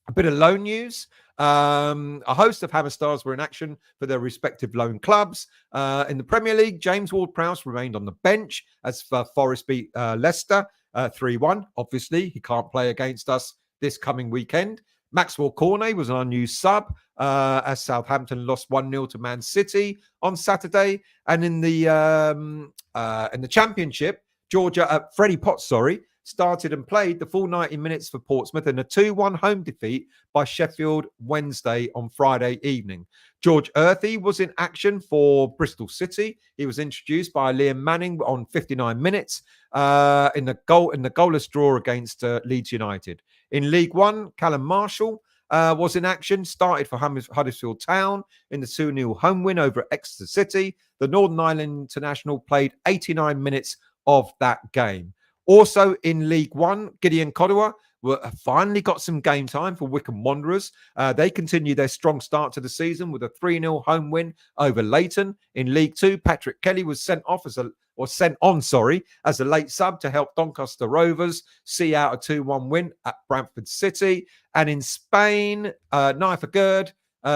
A bit of loan news. A host of Hammer Stars were in action for their respective loan clubs. In the Premier League, James Ward-Prowse remained on the bench as Forest beat Leicester 3-1. Obviously, he can't play against us this coming weekend. Maxwell Cornet was an unused sub as Southampton lost 1-0 to Man City on Saturday. And in the Championship, Freddie Potts, started and played the full 90 minutes for Portsmouth in a 2-1 home defeat by Sheffield Wednesday on Friday evening. George Earthy was in action for Bristol City. He was introduced by Liam Manning on 59 minutes in the goalless draw against Leeds United. In League One, Callum Marshall was in action, started for Huddersfield Town in the 2-0 home win over Exeter City. The Northern Ireland international played 89 minutes of that game. Also in League One, Gideon Kodua finally got some game time for Wycombe Wanderers. They continue their strong start to the season with a 3-0 home win over Leighton. In League Two, Patrick Kelly was sent on as a late sub to help Doncaster Rovers see out a 2-1 win at Bradford City. And in Spain, Naifa Gerd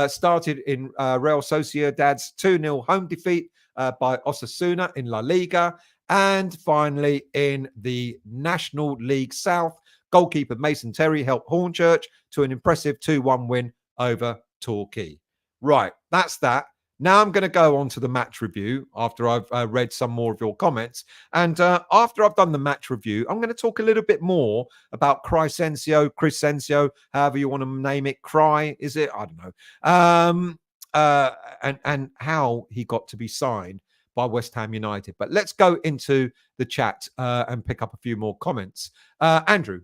started in Real Sociedad's 2-0 home defeat by Osasuna in La Liga. And finally, in the National League South, goalkeeper Mason Terry helped Hornchurch to an impressive 2-1 win over Torquay. Right, that's that. Now I'm going to go on to the match review after I've read some more of your comments. And after I've done the match review, I'm going to talk a little bit more about Crescencio, however you want to name it. Is it? I don't know. And how he got to be signed by West Ham United. But let's go into the chat and pick up a few more comments. Andrew,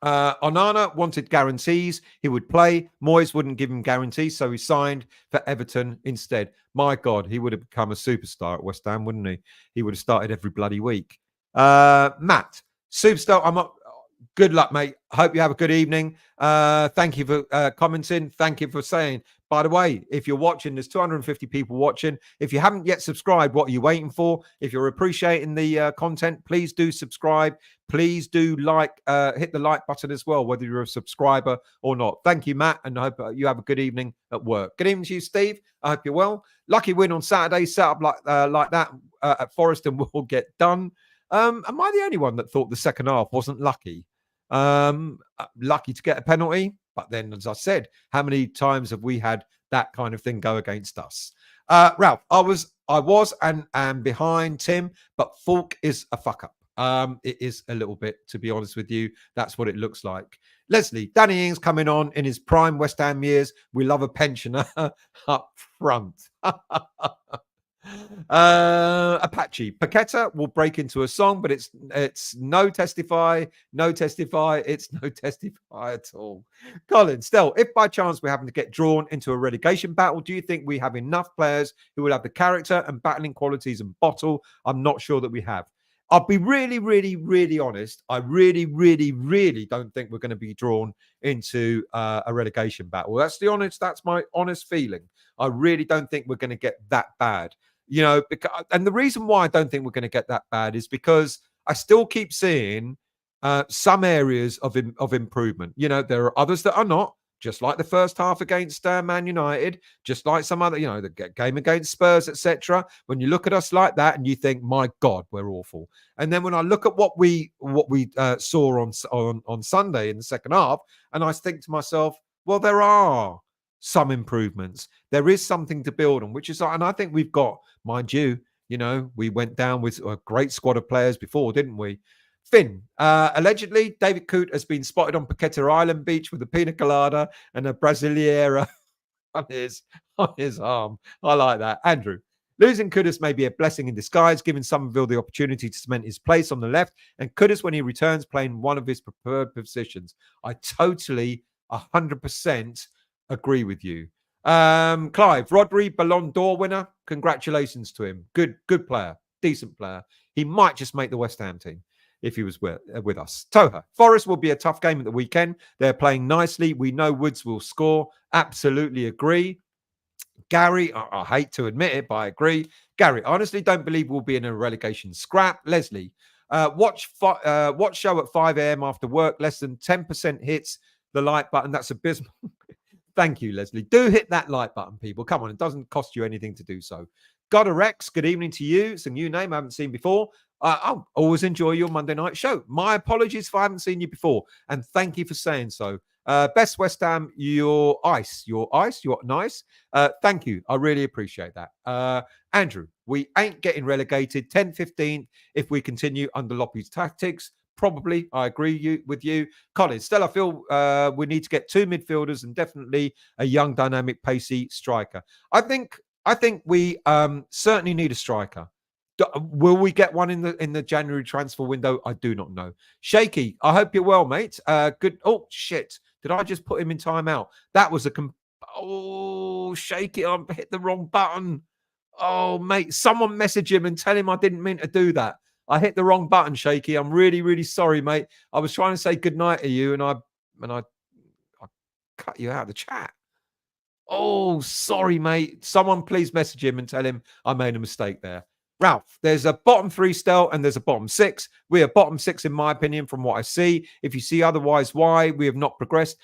Onana wanted guarantees. He would play. Moyes wouldn't give him guarantees, so he signed for Everton instead. My God, he would have become a superstar at West Ham, wouldn't he? He would have started every bloody week. Matt, superstar. Good luck, mate. Hope you have a good evening. Thank you for commenting. Thank you for saying. By the way, if you're watching, there's 250 people watching. If you haven't yet subscribed, what are you waiting for? If you're appreciating the content, please do subscribe. Please do hit the like button as well, whether you're a subscriber or not. Thank you, Matt, and I hope you have a good evening at work. Good evening to you, Steve. I hope you're well. Lucky win on Saturday. Set up like that at Forest and will get done. Am I the only one that thought the second half wasn't lucky? Lucky to get a penalty, but then, as I said, how many times have we had that kind of thing go against us? Ralph, I was and am behind Tim, but Falk is a fuck up. It is a little bit, to be honest with you. That's what it looks like. Leslie, Danny Ings coming on in his prime West Ham years. We love a pensioner up front. Apache Paqueta will break into a song, but it's no testify, it's no testify at all. Colin, still, if by chance we're having to get drawn into a relegation battle, do you think we have enough players who will have the character and battling qualities and bottle? I'm not sure that we have. I'll be really, really, really honest. I really, really, really don't think we're going to be drawn into a relegation battle. That's my honest feeling. I really don't think we're going to get that bad. You know, and the reason why I don't think we're going to get that bad is because I still keep seeing some areas of improvement. You know, there are others that are not, just like the first half against Man United, just like some other, the game against Spurs, etc. When you look at us like that and you think, my God, we're awful. And then when I look at what we saw on Sunday in the second half, and I think to myself, well, there are some improvements. There is something to build on, which is, and I think we've got, mind you, we went down with a great squad of players before, didn't we? Finn, allegedly, David Coote has been spotted on Paqueta Island Beach with a pina colada and a Brasileira on his arm. I like that. Andrew, losing Kudus may be a blessing in disguise, giving Summerville the opportunity to cement his place on the left, and Kudus, when he returns, playing one of his preferred positions. I totally 100% agree with you. Clive, Rodri, Ballon d'Or winner. Congratulations to him. Good player, decent player. He might just make the West Ham team if he was with us. Toha, Forest will be a tough game at the weekend. They're playing nicely. We know Woods will score. Absolutely agree. Gary, I hate to admit it, but I agree. Gary, I honestly don't believe we'll be in a relegation scrap. Leslie, watch show at 5 a.m. after work. Less than 10% hits the like button. That's abysmal. Thank you, Leslie. Do hit that like button, people. Come on, it doesn't cost you anything to do so. Gotta Rex, good evening to you. It's a new name I haven't seen before. I always enjoy your Monday night show. My apologies if I haven't seen you before, and thank you for saying so. Best West Ham, you're nice. Thank you. I really appreciate that. Andrew, we ain't getting relegated. 10th, 15th if we continue under Loppy's tactics. Probably, I agree with you. Colin, still, I feel we need to get two midfielders and definitely a young, dynamic, pacey striker. I think we certainly need a striker. Will we get one in the January transfer window? I do not know. Shaky, I hope you're well, mate. Good. Oh, shit. Did I just put him in timeout? That was Shaky, I hit the wrong button. Oh, mate, someone message him and tell him I didn't mean to do that. I hit the wrong button, Shaky. I'm really, really sorry, mate. I was trying to say goodnight to you, and I cut you out of the chat. Oh, sorry, mate. Someone please message him and tell him I made a mistake there. Ralph, there's a bottom 3 still, and there's a bottom 6. We are bottom 6, in my opinion, from what I see. If you see otherwise, why? We have not progressed.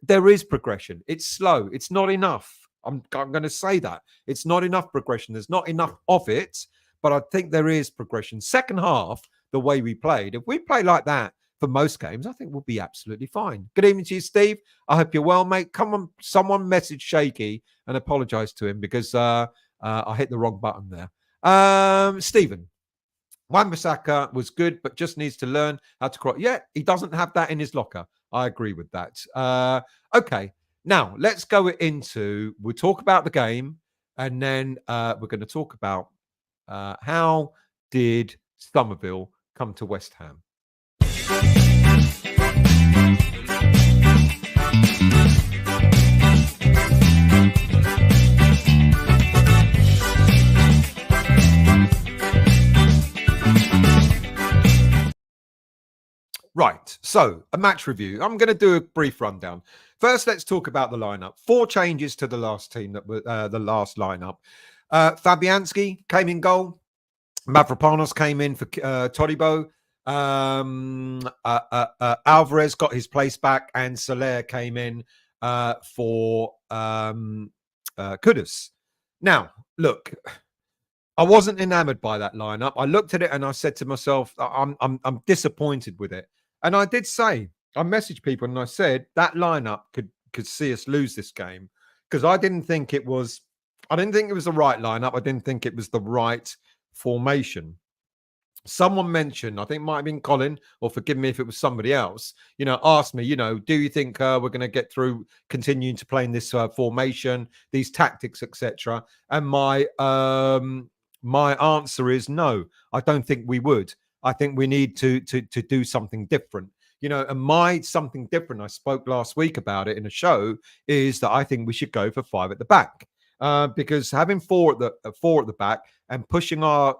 There is progression. It's slow. It's not enough. I'm going to say that. It's not enough progression. There's not enough of it. But I think there is progression. Second half, the way we played, if we play like that for most games, I think we'll be absolutely fine. Good evening to you, Steve. I hope you're well, mate. Come on, someone message Shaky and apologise to him because I hit the wrong button there. Stephen, Wan-Bissaka was good, but just needs to learn how to cross. Yeah, he doesn't have that in his locker. I agree with that. Okay, now let's go into, we'll talk about the game, and then we're going to talk about how did Summerville come to West Ham? Right. So a match review. I'm going to do a brief rundown. First, let's talk about the lineup. 4 changes to the last team that were the last lineup. Fabianski came in goal. Mavropanos came in for Todibo. Alvarez got his place back, and Soler came in for Kudus. Now, look, I wasn't enamored by that lineup. I looked at it and I said to myself, I'm disappointed with it. And I did say, I messaged people and I said that lineup could see us lose this game because I didn't think it was the right lineup. I didn't think it was the right formation. Someone mentioned, I think it might have been Colin, or forgive me if it was somebody else, asked me, do you think we're going to get through continuing to play in this formation, these tactics, etc.? And my answer is no, I don't think we would. I think we need to do something different. And my something different, I spoke last week about it in a show, is that I think we should go for 5 at the back. Because having 4 at the back and pushing our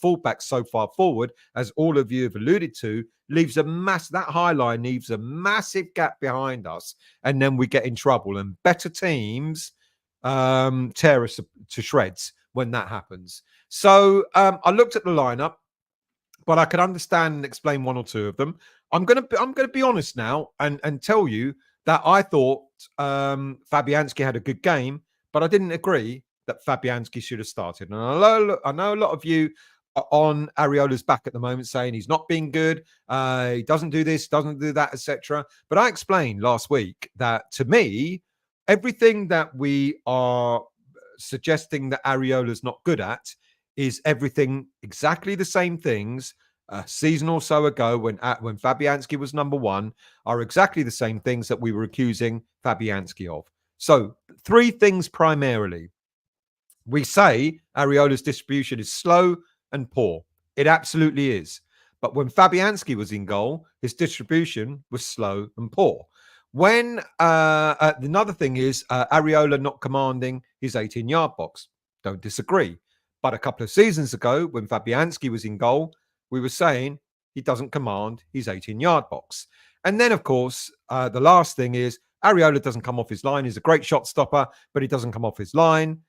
fullbacks so far forward, as all of you have alluded to, leaves that high line leaves a massive gap behind us, and then we get in trouble. And better teams tear us to shreds when that happens. So I looked at the lineup, but I could understand and explain 1 or 2 of them. I'm gonna be honest now and tell you that I thought Fabianski had a good game, but I didn't agree that Fabianski should have started. And I know a lot of you are on Areola's back at the moment saying he's not being good, he doesn't do this, doesn't do that, etc. But I explained last week that to me, everything that we are suggesting that Areola's not good at is everything exactly the same things a season or so ago when Fabianski was number 1 are exactly the same things that we were accusing Fabianski of. So 3 things primarily. We say Areola's distribution is slow and poor. It absolutely is. But when Fabianski was in goal, his distribution was slow and poor. When another thing is Areola not commanding his 18-yard box. Don't disagree. But a couple of seasons ago, when Fabianski was in goal, we were saying he doesn't command his 18-yard box. And then, of course, the last thing is Areola doesn't come off his line. He's a great shot stopper, but he doesn't come off his line.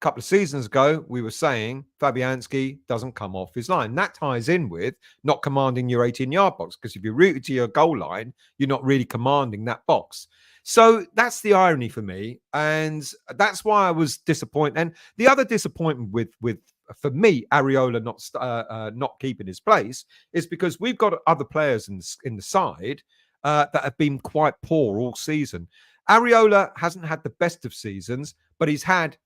A couple of seasons ago, we were saying Fabianski doesn't come off his line. That ties in with not commanding your 18-yard box, because if you're rooted to your goal line, you're not really commanding that box. So that's the irony for me, and that's why I was disappointed. And the other disappointment with for me, Areola not keeping his place is because we've got other players in the side that have been quite poor all season. Areola hasn't had the best of seasons, but he's had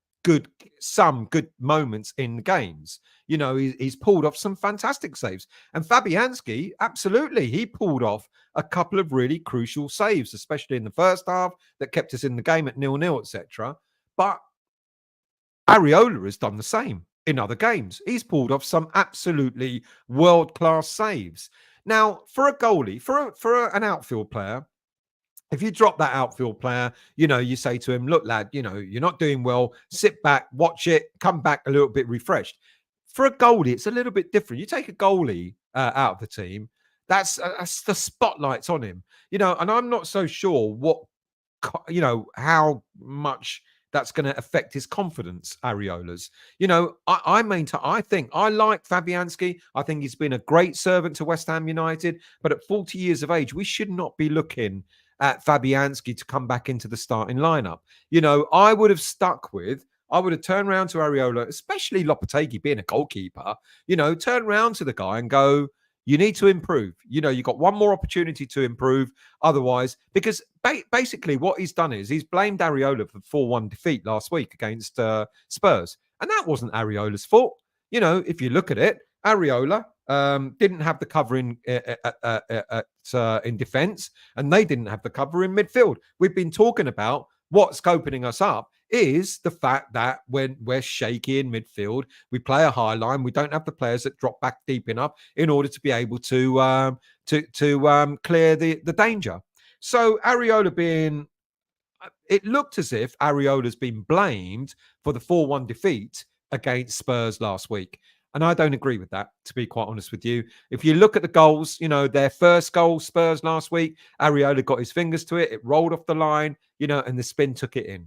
some good moments in the games. He's pulled off some fantastic saves. And Fabianski, absolutely, he pulled off a couple of really crucial saves, especially in the first half, that kept us in the game at 0-0, etc. But Areola has done the same in other games. He's pulled off some absolutely world-class saves. Now, for a goalie, for an outfield player, if you drop that outfield player, you say to him, look, lad, you're not doing well. Sit back, watch it, come back a little bit refreshed. For a goalie, it's a little bit different. You take a goalie out of the team, that's the spotlight's on him. And I'm not so sure how much that's going to affect his confidence, Areola's. I think I like Fabianski. I think he's been a great servant to West Ham United. But at 40 years of age, we should not be looking at Fabianski to come back into the starting lineup. I would have turned around to Areola, especially Lopetegui being a goalkeeper, turn around to the guy and go, you need to improve. You've got one more opportunity to improve. Otherwise, because basically what he's done is he's blamed Areola for 4-1 defeat last week against Spurs. And that wasn't Areola's fault. If you look at it, Areola didn't have the cover in defence, and they didn't have the cover in midfield. We've been talking about what's opening us up is the fact that when we're shaky in midfield, we play a high line. We don't have the players that drop back deep enough in order to be able to clear the danger. So Areola it looked as if Areola's been blamed for the 4-1 defeat against Spurs last week. And I don't agree with that, to be quite honest with you. If you look at the goals, their first goal, Spurs last week, Areola got his fingers to it. It rolled off the line, and the spin took it in.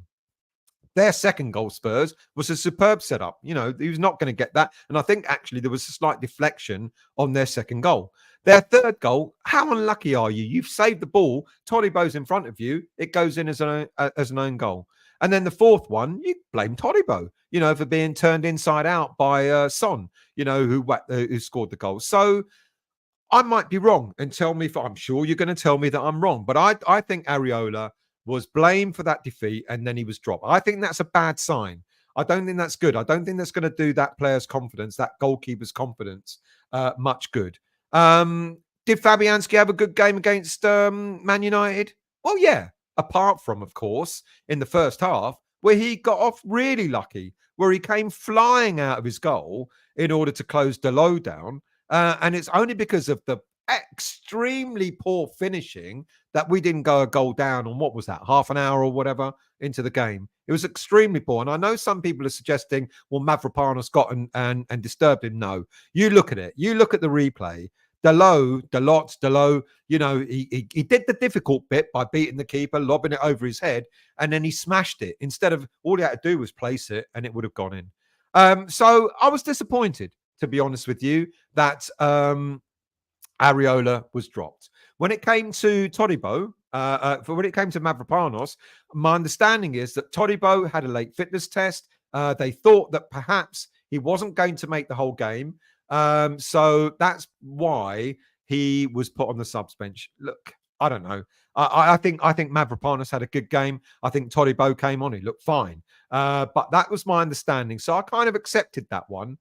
Their second goal, Spurs, was a superb setup. He was not going to get that. And I think actually there was a slight deflection on their second goal. Their third goal, how unlucky are you? You've saved the ball. Todibo's in front of you. It goes in as an own goal. And then the fourth one, you blame Todibo, for being turned inside out by Son, who scored the goal. So I might be wrong, and tell me I'm sure you're going to tell me that I'm wrong. But I think Areola was blamed for that defeat, and then he was dropped. I think that's a bad sign. I don't think that's good. I don't think that's going to do that player's confidence, that goalkeeper's confidence, much good. Did Fabianski have a good game against Man United? Well, yeah. Apart from, of course, in the first half, where he got off really lucky, where he came flying out of his goal in order to close Dalot down. And it's only because of the extremely poor finishing that we didn't go a goal down on, what was that, half an hour or whatever into the game. It was extremely poor. And I know some people are suggesting, well, Mavropanos got and disturbed him. No, you look at it. You look at the replay. Dalot, he did the difficult bit by beating the keeper, lobbing it over his head, and then he smashed it. Instead of, all he had to do was place it, and it would have gone in. So I was disappointed, to be honest with you, that Areola was dropped. When it came to Todibo, when it came to Mavropanos, my understanding is that Todibo had a late fitness test. They thought that perhaps he wasn't going to make the whole game. So that's why he was put on the subs bench. Look, I don't know. I think Mavropanos had a good game. I think Todibo came on. He looked fine. But that was my understanding. So I kind of accepted that one.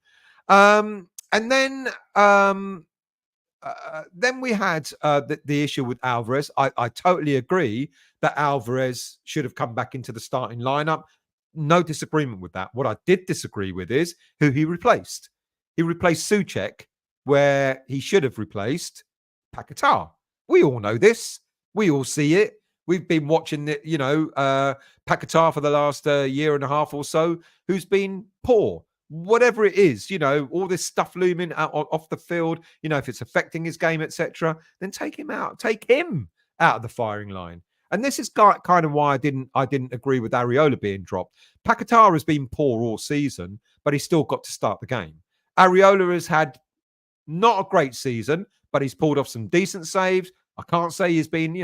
And then we had the issue with Alvarez. I totally agree that Alvarez should have come back into the starting lineup. No disagreement with that. What I did disagree with is who he replaced. He replaced Souček where he should have replaced Paqueta. We all know this. We all see it. We've been watching Paqueta for the last year and a half or so, who's been poor. Whatever it is, all this stuff looming off the field, if it's affecting his game, etc., then take him out. Take him out of the firing line. And this is kind of why I didn't agree with Areola being dropped. Paqueta has been poor all season, but he's still got to start the game. Areola has had not a great season, but he's pulled off some decent saves. I can't say he's been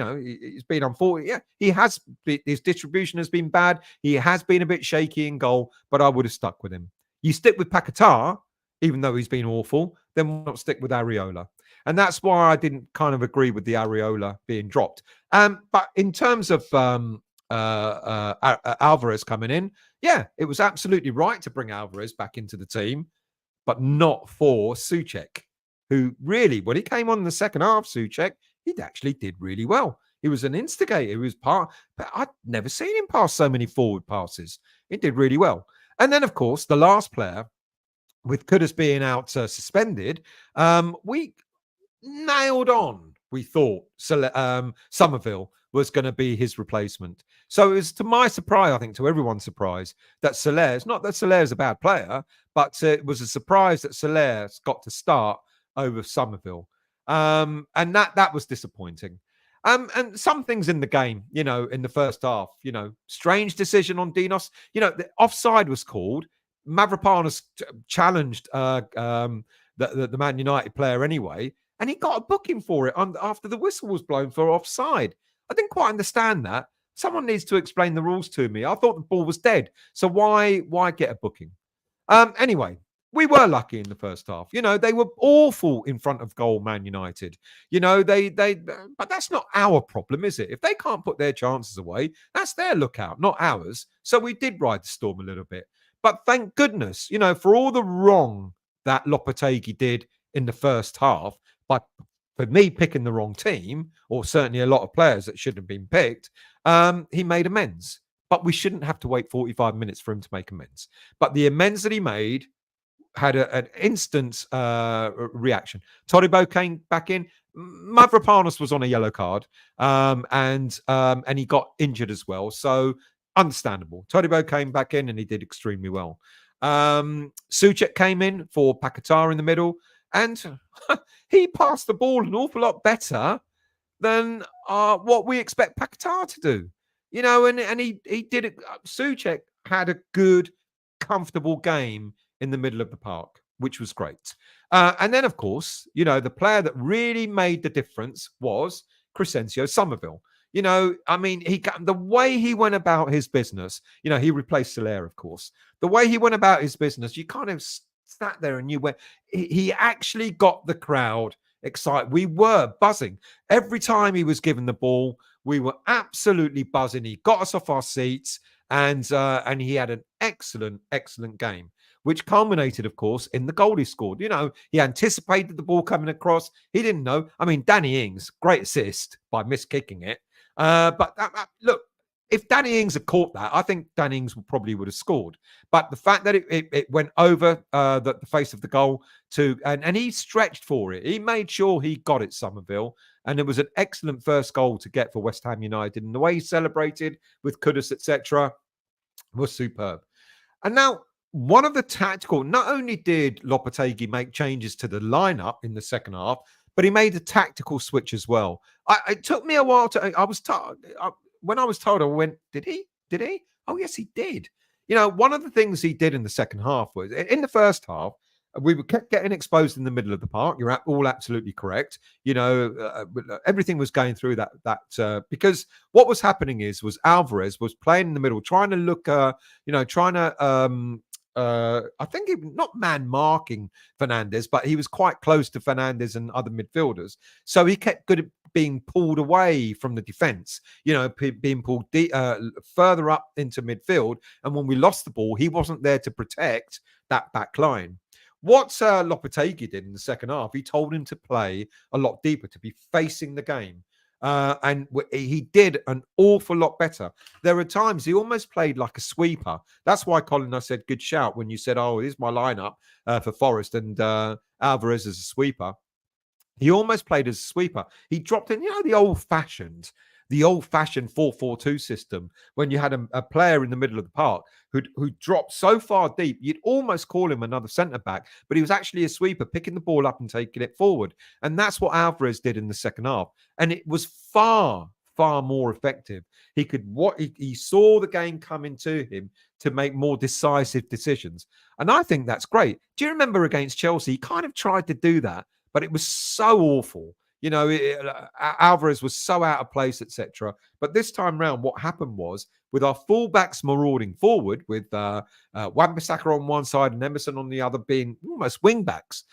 unfortunate. Yeah, he has. His distribution has been bad. He has been a bit shaky in goal, but I would have stuck with him. You stick with Paqueta, even though he's been awful, then why not stick with Areola? And that's why I didn't kind of agree with the Areola being dropped. But in terms of Alvarez coming in, yeah, it was absolutely right to bring Alvarez back into the team, but not for Souček, who really, when he came on in the second half, Souček, he actually did really well. He was an instigator. He was but I'd never seen him pass so many forward passes. He did really well. And then, of course, the last player, with Kudus being out suspended, we nailed on. We thought Summerville was going to be his replacement. So it was, to my surprise, I think to everyone's surprise, that Soler's, not that Soler's a bad player, but it was a surprise that Soler's got to start over Summerville. And that was disappointing. And some things in the game, in the first half, strange decision on Dinos. The offside was called. Mavropanos challenged the Man United player anyway, and he got a booking for it after the whistle was blown for offside. I didn't quite understand that. Someone needs to explain the rules to me. I thought the ball was dead. So why get a booking? Anyway, we were lucky in the first half. They were awful in front of goal, Man United. But that's not our problem, is it? If they can't put their chances away, that's their lookout, not ours. So we did ride the storm a little bit. But thank goodness, for all the wrong that Lopetegui did in the first half, but for me picking the wrong team, or certainly a lot of players that shouldn't have been picked, he made amends. But we shouldn't have to wait 45 minutes for him to make amends. But the amends that he made had an instant reaction. Todibo came back in. Mavropanos was on a yellow card, and he got injured as well. So understandable. Todibo came back in and he did extremely well. Souček came in for Paqueta in the middle, and he passed the ball an awful lot better than what we expect Paqueta to do. And he did it. Souček had a good, comfortable game in the middle of the park, which was great. And then, of course, the player that really made the difference was Crescencio Summerville. The way he went about his business, he replaced Soler, of course. The way he went about his business, you kind of sat there and you went, he actually got the crowd excited. We were buzzing. Every time he was given the ball, we were absolutely buzzing. He got us off our seats, and he had an excellent, excellent game, which culminated, of course, in the goal he scored. He anticipated the ball coming across. He didn't know. Danny Ings, great assist by miskicking it. But look, if Danny Ings had caught that, I think Danny Ings probably would have scored. But the fact that it went over the face of the goal and he stretched for it. He made sure he got it, Summerville. And it was an excellent first goal to get for West Ham United. And the way he celebrated with Kudus, etc., was superb. And now, one of the tactical, not only did Lopetegui make changes to the lineup in the second half, but he made a tactical switch as well. It took me a while when I was told, I went, did he? Oh, yes, he did. One of the things he did in the second half was, in the first half, we kept getting exposed in the middle of the park. You're all absolutely correct. Everything was going through that because what was happening was Alvarez was playing in the middle, trying to look, I think not man marking Fernandes, but he was quite close to Fernandes and other midfielders. So he kept being pulled away from the defense, being pulled further up into midfield. And when we lost the ball, he wasn't there to protect that back line. What Lopetegui did in the second half, he told him to play a lot deeper, to be facing the game. And he did an awful lot better. There are times he almost played like a sweeper. That's why, Colin, I said good shout when you said, oh, here's my lineup for Forest and Alvarez as a sweeper. He almost played as a sweeper. He dropped in, the old-fashioned 4-4-2 system when you had a player in the middle of the park who dropped so far deep, you'd almost call him another centre-back, but he was actually a sweeper, picking the ball up and taking it forward. And that's what Alvarez did in the second half. And it was far, far more effective. He saw the game coming to him to make more decisive decisions. And I think that's great. Do you remember against Chelsea? He kind of tried to do that, but it was so awful. Alvarez was so out of place, etc. But this time round, what happened was, with our fullbacks marauding forward, with Wan-Bissaka on one side and Emerson on the other being almost wing-backs,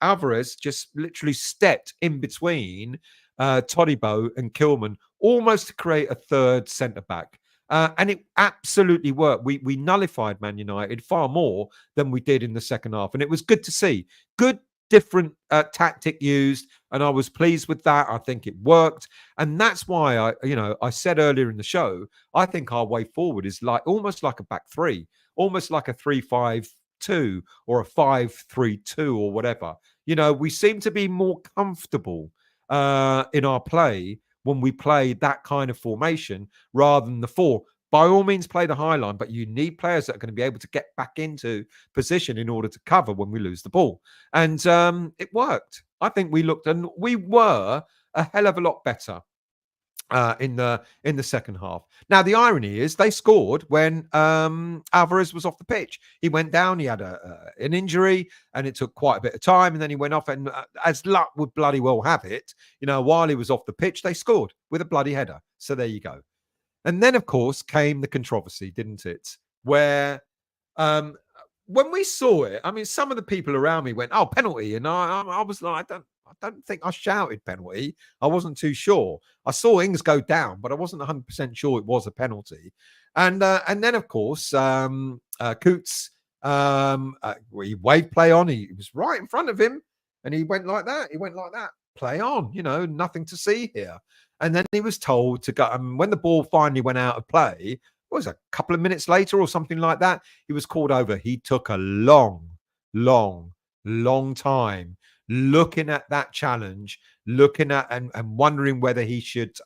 Alvarez just literally stepped in between Todibo and Kilman, almost to create a third centre-back. And it absolutely worked. We nullified Man United far more than we did in the second half. And it was good to see. Good different tactic used, and I was pleased with that. I think it worked, and that's why I said earlier in the show, I think our way forward is almost like a back three, almost like a 3-5-2 or a 5-3-2 or whatever. We seem to be more comfortable in our play when we play that kind of formation rather than the 4. By all means, play the high line, but you need players that are going to be able to get back into position in order to cover when we lose the ball. And it worked. I think we were a hell of a lot better in the second half. Now, the irony is they scored when Alvarez was off the pitch. He went down, he had an injury, and it took quite a bit of time, and then he went off, and as luck would bloody well have it, while he was off the pitch, they scored with a bloody header. So there you go. And then, of course, came the controversy, didn't it? Where when we saw it, some of the people around me went, "Oh, penalty," and I was like, I don't think I shouted penalty. I wasn't too sure. I saw Ings go down, but I wasn't 100% sure it was a penalty. And then, of course, Coots, he waved play on. He was right in front of him, and he went like that. Play on, nothing to see here. And then he was told to go. When the ball finally went out of play, what was it, a couple of minutes later or something like that, he was called over. He took a long time looking at that challenge, looking at and wondering whether he should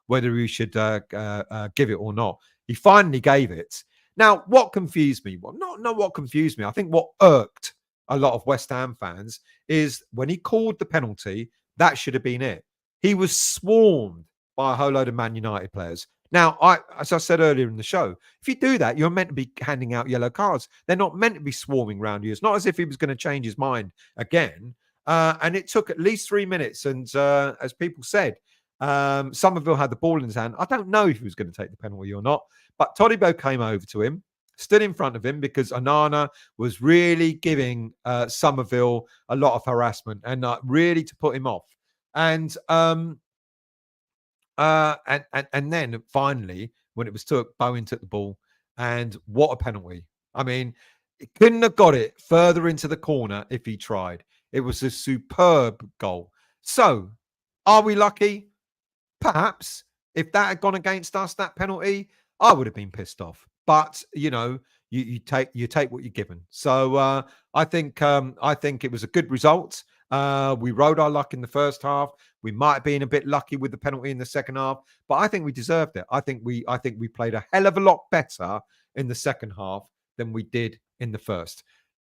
whether he should give it or not. He finally gave it. Now, what confused me? Well, not what confused me. I think what irked a lot of West Ham fans is when he called the penalty, that should have been it. He was swarmed by a whole load of Man United players. Now, as I said earlier in the show, if you do that, you're meant to be handing out yellow cards. They're not meant to be swarming around you. It's not as if he was going to change his mind again. And it took at least 3 minutes. And as people said, Summerville had the ball in his hand. I don't know if he was going to take the penalty or not, but Todibo came over to him, stood in front of him because Onana was really giving Summerville a lot of harassment and really to put him off. And then finally, when it was took, Bowen took the ball, and what a penalty! I mean, he couldn't have got it further into the corner if he tried. It was a superb goal. So, are we lucky? Perhaps. If that had gone against us, that penalty, I would have been pissed off. But you take what you're given. So I think it was a good result. We rode our luck in the first half. We might have been a bit lucky with the penalty in the second half, but I think we deserved it. I think we played a hell of a lot better in the second half than we did in the first.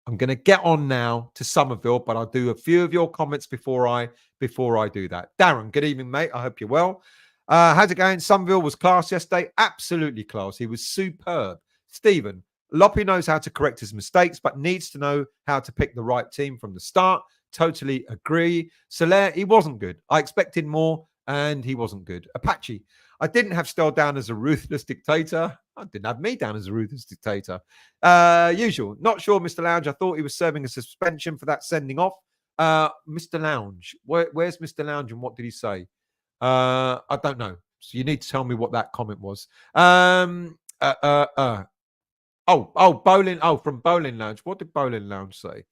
I'm going to get on now to Summerville, but I'll do a few of your comments before I do that. Darren, good evening, mate. I hope you're well. How's it going? Summerville was class yesterday. Absolutely class. He was superb. Stephen, Loppy knows how to correct his mistakes, but needs to know how to pick the right team from the start. Totally agree. Soler, he wasn't good. I expected more, and he wasn't good. Apache, I didn't have Stell down as a ruthless dictator. I didn't have me down as a ruthless dictator. Usual. Not sure, Mr. Lounge. I thought he was serving a suspension for that sending off. Mr. Lounge. Where's Mr. Lounge and what did he say? I don't know. So you need to tell me what that comment was. Bowling. Oh, from Bowling Lounge. What did Bowling Lounge say?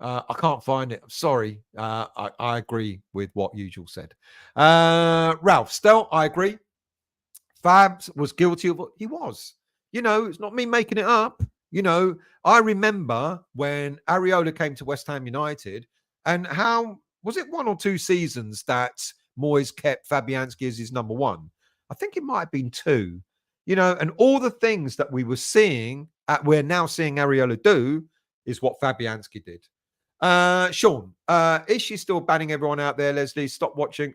I can't find it. I'm sorry. I agree with what Usual said. Ralph, Stell, I agree. Fabs was guilty of what he was. It's not me making it up. I remember when Areola came to West Ham United, and how was it 1 or 2 seasons that Moyes kept Fabianski as his number one? I think it might have been 2. And all the things that we were seeing, we're now seeing Areola do, is what Fabianski did. Sean, is she still banning everyone out there? Leslie, stop watching.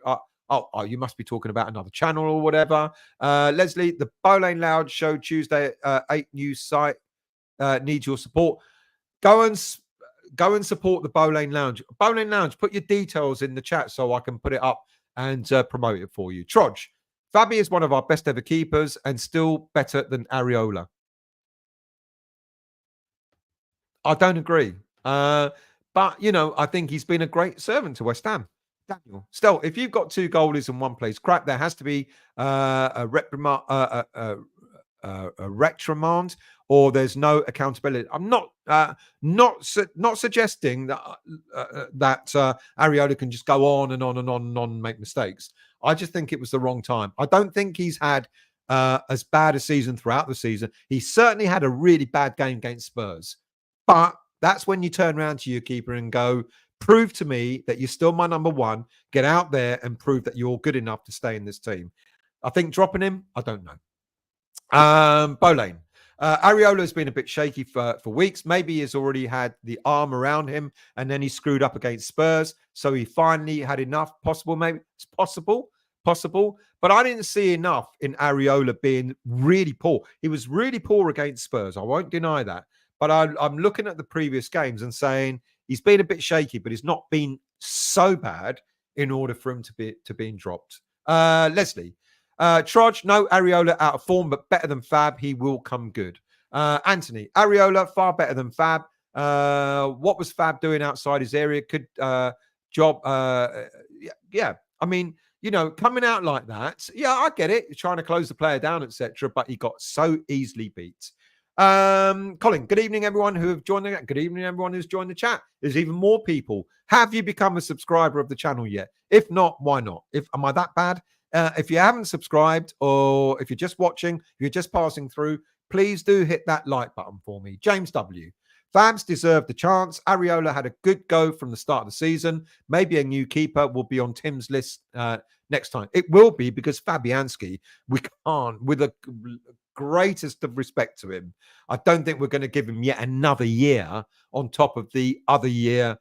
Oh, you must be talking about another channel or whatever. Leslie, the Bowlane Loud show Tuesday at 8 News site needs your support. Go and support the Bowlane Lounge. Bowlane Lounge, put your details in the chat so I can put it up and promote it for you. Trudge, Fabi is one of our best ever keepers and still better than Areola. I don't agree. But, I think he's been a great servant to West Ham. Daniel, still, if you've got 2 goalies in one place, crap, there has to be a reprimand, or there's no accountability. I'm not suggesting that Areola can just go on and on and on and on and make mistakes. I just think it was the wrong time. I don't think he's had as bad a season throughout the season. He certainly had a really bad game against Spurs, but that's when you turn around to your keeper and go, prove to me that you're still my number one. Get out there and prove that you're good enough to stay in this team. I think dropping him, I don't know. Bowlane. Areola has been a bit shaky for weeks. Maybe he's already had the arm around him and then he screwed up against Spurs. So he finally had enough. Possible, maybe. It's possible. But I didn't see enough in Areola being really poor. He was really poor against Spurs. I won't deny that. But I'm looking at the previous games and saying he's been a bit shaky, but he's not been so bad in order for him to being dropped. Leslie, Trudge, no, Areola out of form, but better than Fab. He will come good. Anthony, Areola far better than Fab. What was Fab doing outside his area? Could job? Yeah. I mean, coming out like that. Yeah, I get it. You're trying to close the player down, etc. But he got so easily beat. Colin, good evening, everyone who have joined the good evening, everyone who's joined the chat. There's even more people. Have you become a subscriber of the channel yet? If not, why not? Am I that bad? If you haven't subscribed, or if you're just watching, if you're just passing through, please do hit that like button for me. James W. Fabs deserved the chance. Areola had a good go from the start of the season. Maybe a new keeper will be on Tim's list next time. It will be, because Fabianski, we can't, with the greatest of respect to him, I don't think we're going to give him yet another year on top of the other year,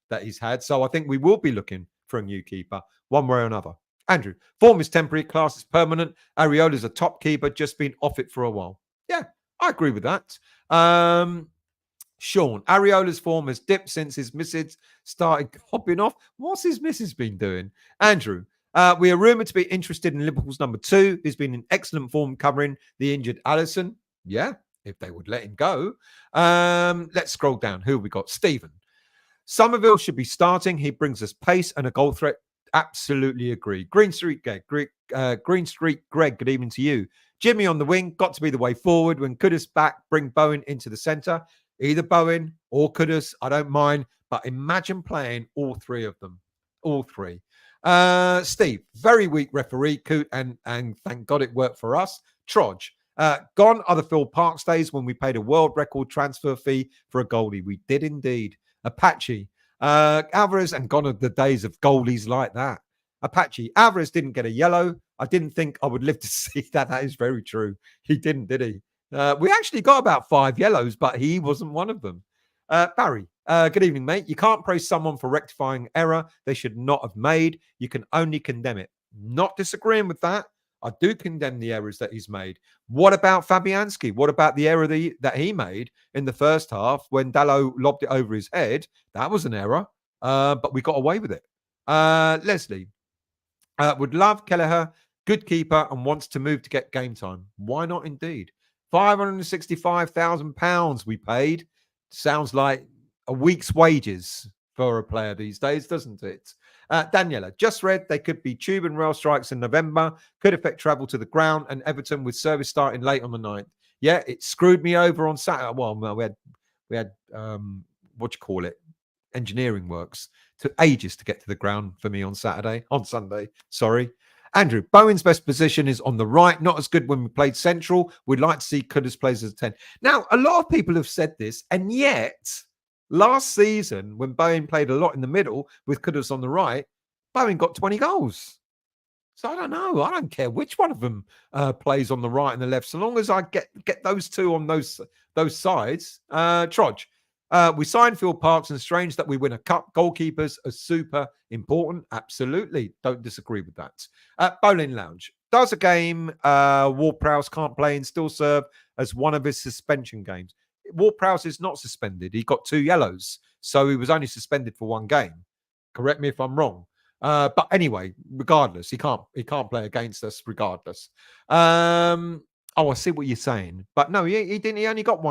that he's had. So I think we will be looking for a new keeper one way or another. Andrew, form is temporary, class is permanent. Areola's a top keeper, just been off it for a while. Yeah, I agree with that. Sean, Areola's form has dipped since his missus started hopping off. What's his missus been doing? Andrew, we are rumoured to be interested in Liverpool's number 2. He's been in excellent form covering the injured Alisson. Yeah, if they would let him go. Let's scroll down. Who have we got? Stephen. Summerville should be starting. He brings us pace and a goal threat. Absolutely agree. Green Street Greg, good evening to you. Jimmy on the wing, got to be the way forward. When Kudus back, bring Bowen into the centre. Either Bowen or Kudus, I don't mind. But imagine playing all three of them. All three. Steve, very weak referee, Coot, and thank God it worked for us. Trodge, gone are the Phil Parks days when we paid a world record transfer fee for a goalie. We did indeed. Apache, Alvarez, and gone are the days of goalies like that. Apache, Alvarez didn't get a yellow. I didn't think I would live to see that. That is very true. He didn't, did he? We actually got about 5 yellows, but he wasn't one of them. Barry, good evening, mate. You can't praise someone for rectifying error they should not have made. You can only condemn it. Not disagreeing with that. I do condemn the errors that he's made. What about Fabianski? What about the error that he made in the first half when Dalot lobbed it over his head? That was an error, but we got away with it. Leslie, would love Kelleher, good keeper, and wants to move to get game time. Why not indeed? £565,000 we paid. Sounds like a week's wages for a player these days, doesn't it? Daniela, just read they could be tube and rail strikes in November, could affect travel to the ground, and Everton with service starting late on the 9th. Yeah, it screwed me over on Saturday. Well, we had what you call it, engineering works. Took ages to get to the ground for me on Sunday. Sorry. Andrew, Bowen's best position is on the right, not as good when we played central. We'd like to see Kudus plays as a 10. Now, a lot of people have said this, and yet last season, when Bowen played a lot in the middle with Kudus on the right, Bowen got 20 goals. So I don't know. I don't care which one of them plays on the right and the left, so long as I get those two on those sides. Trodge, we signed Phil Parks, and strange that we win a cup. Goalkeepers are super important. Absolutely. Don't disagree with that. Bowling Lounge. Does a game Ward-Prowse can't play and still serve as one of his suspension games? Ward-Prowse is not suspended. He got 2 yellows, so he was only suspended for 1 game. Correct me if I'm wrong. But anyway, regardless, he can't play against us regardless. I see what you're saying. But no, he didn't. He only got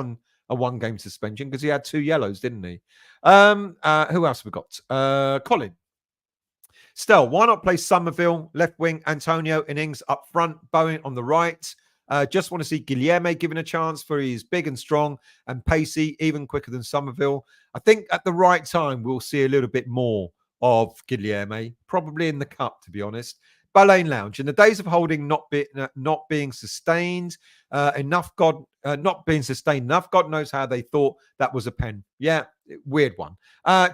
a 1-game suspension because he had 2 yellows, didn't he? Who else have we got? Colin. Stell, why not play Summerville, left wing, Antonio and Ings up front, Bowen on the right? Just want to see Guilherme given a chance, for he's big and strong and pacey, even quicker than Summerville. I think at the right time, we'll see a little bit more of Guilherme, probably in the cup, to be honest. Bowlane Lounge, in the days of Holding not being sustained enough, God knows how they thought that was a pen. Yeah, weird one.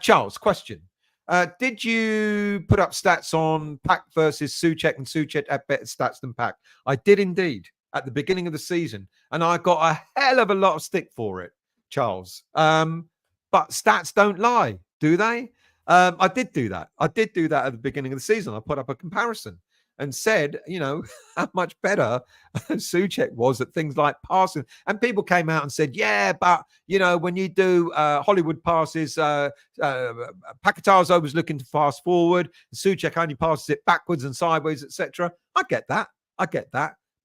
Charles, question. Did you put up stats on Pack versus Souček, and Souček had better stats than Pack? I did indeed at the beginning of the season, and I got a hell of a lot of stick for it, Charles. But stats don't lie, do they? I did do that. At the beginning of the season. I put up a comparison and said, how much better Souček was at things like passing. And people came out and said, yeah, but, when you do Hollywood passes, Paqueta was looking to fast forward. Souček only passes it backwards and sideways, etc. I get that.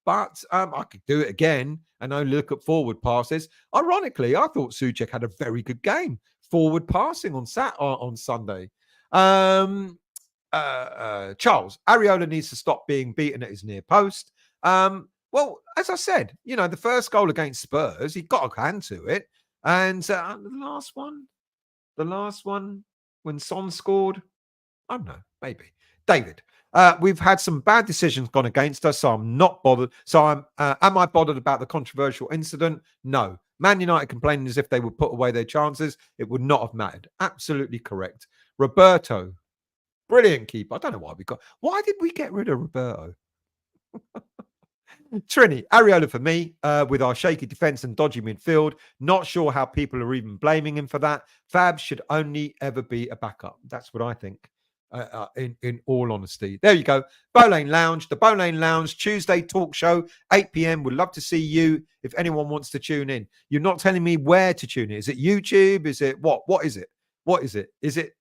But I could do it again and only look at forward passes. Ironically, I thought Souček had a very good game. Forward passing on Sunday. Charles, Areola needs to stop being beaten at his near post. Well, as I said, the first goal against Spurs, he got a hand to it. And the last one, when Son scored, I don't know, maybe. David, we've had some bad decisions gone against us, so I'm not bothered. So am I bothered about the controversial incident? No. Man United complaining as if they would put away their chances. It would not have mattered. Absolutely correct. Roberto, brilliant keeper. I don't know why did we get rid of Roberto? Trini, Areola for me, with our shaky defence and dodgy midfield. Not sure how people are even blaming him for that. Fab should only ever be a backup. That's what I think, in all honesty. There you go. Bowlane Lounge, the Bowlane Lounge, Tuesday talk show, 8 p.m. Would love to see you if anyone wants to tune in. You're not telling me where to tune in. Is it YouTube? Is it what? What is it? What is it? Is it?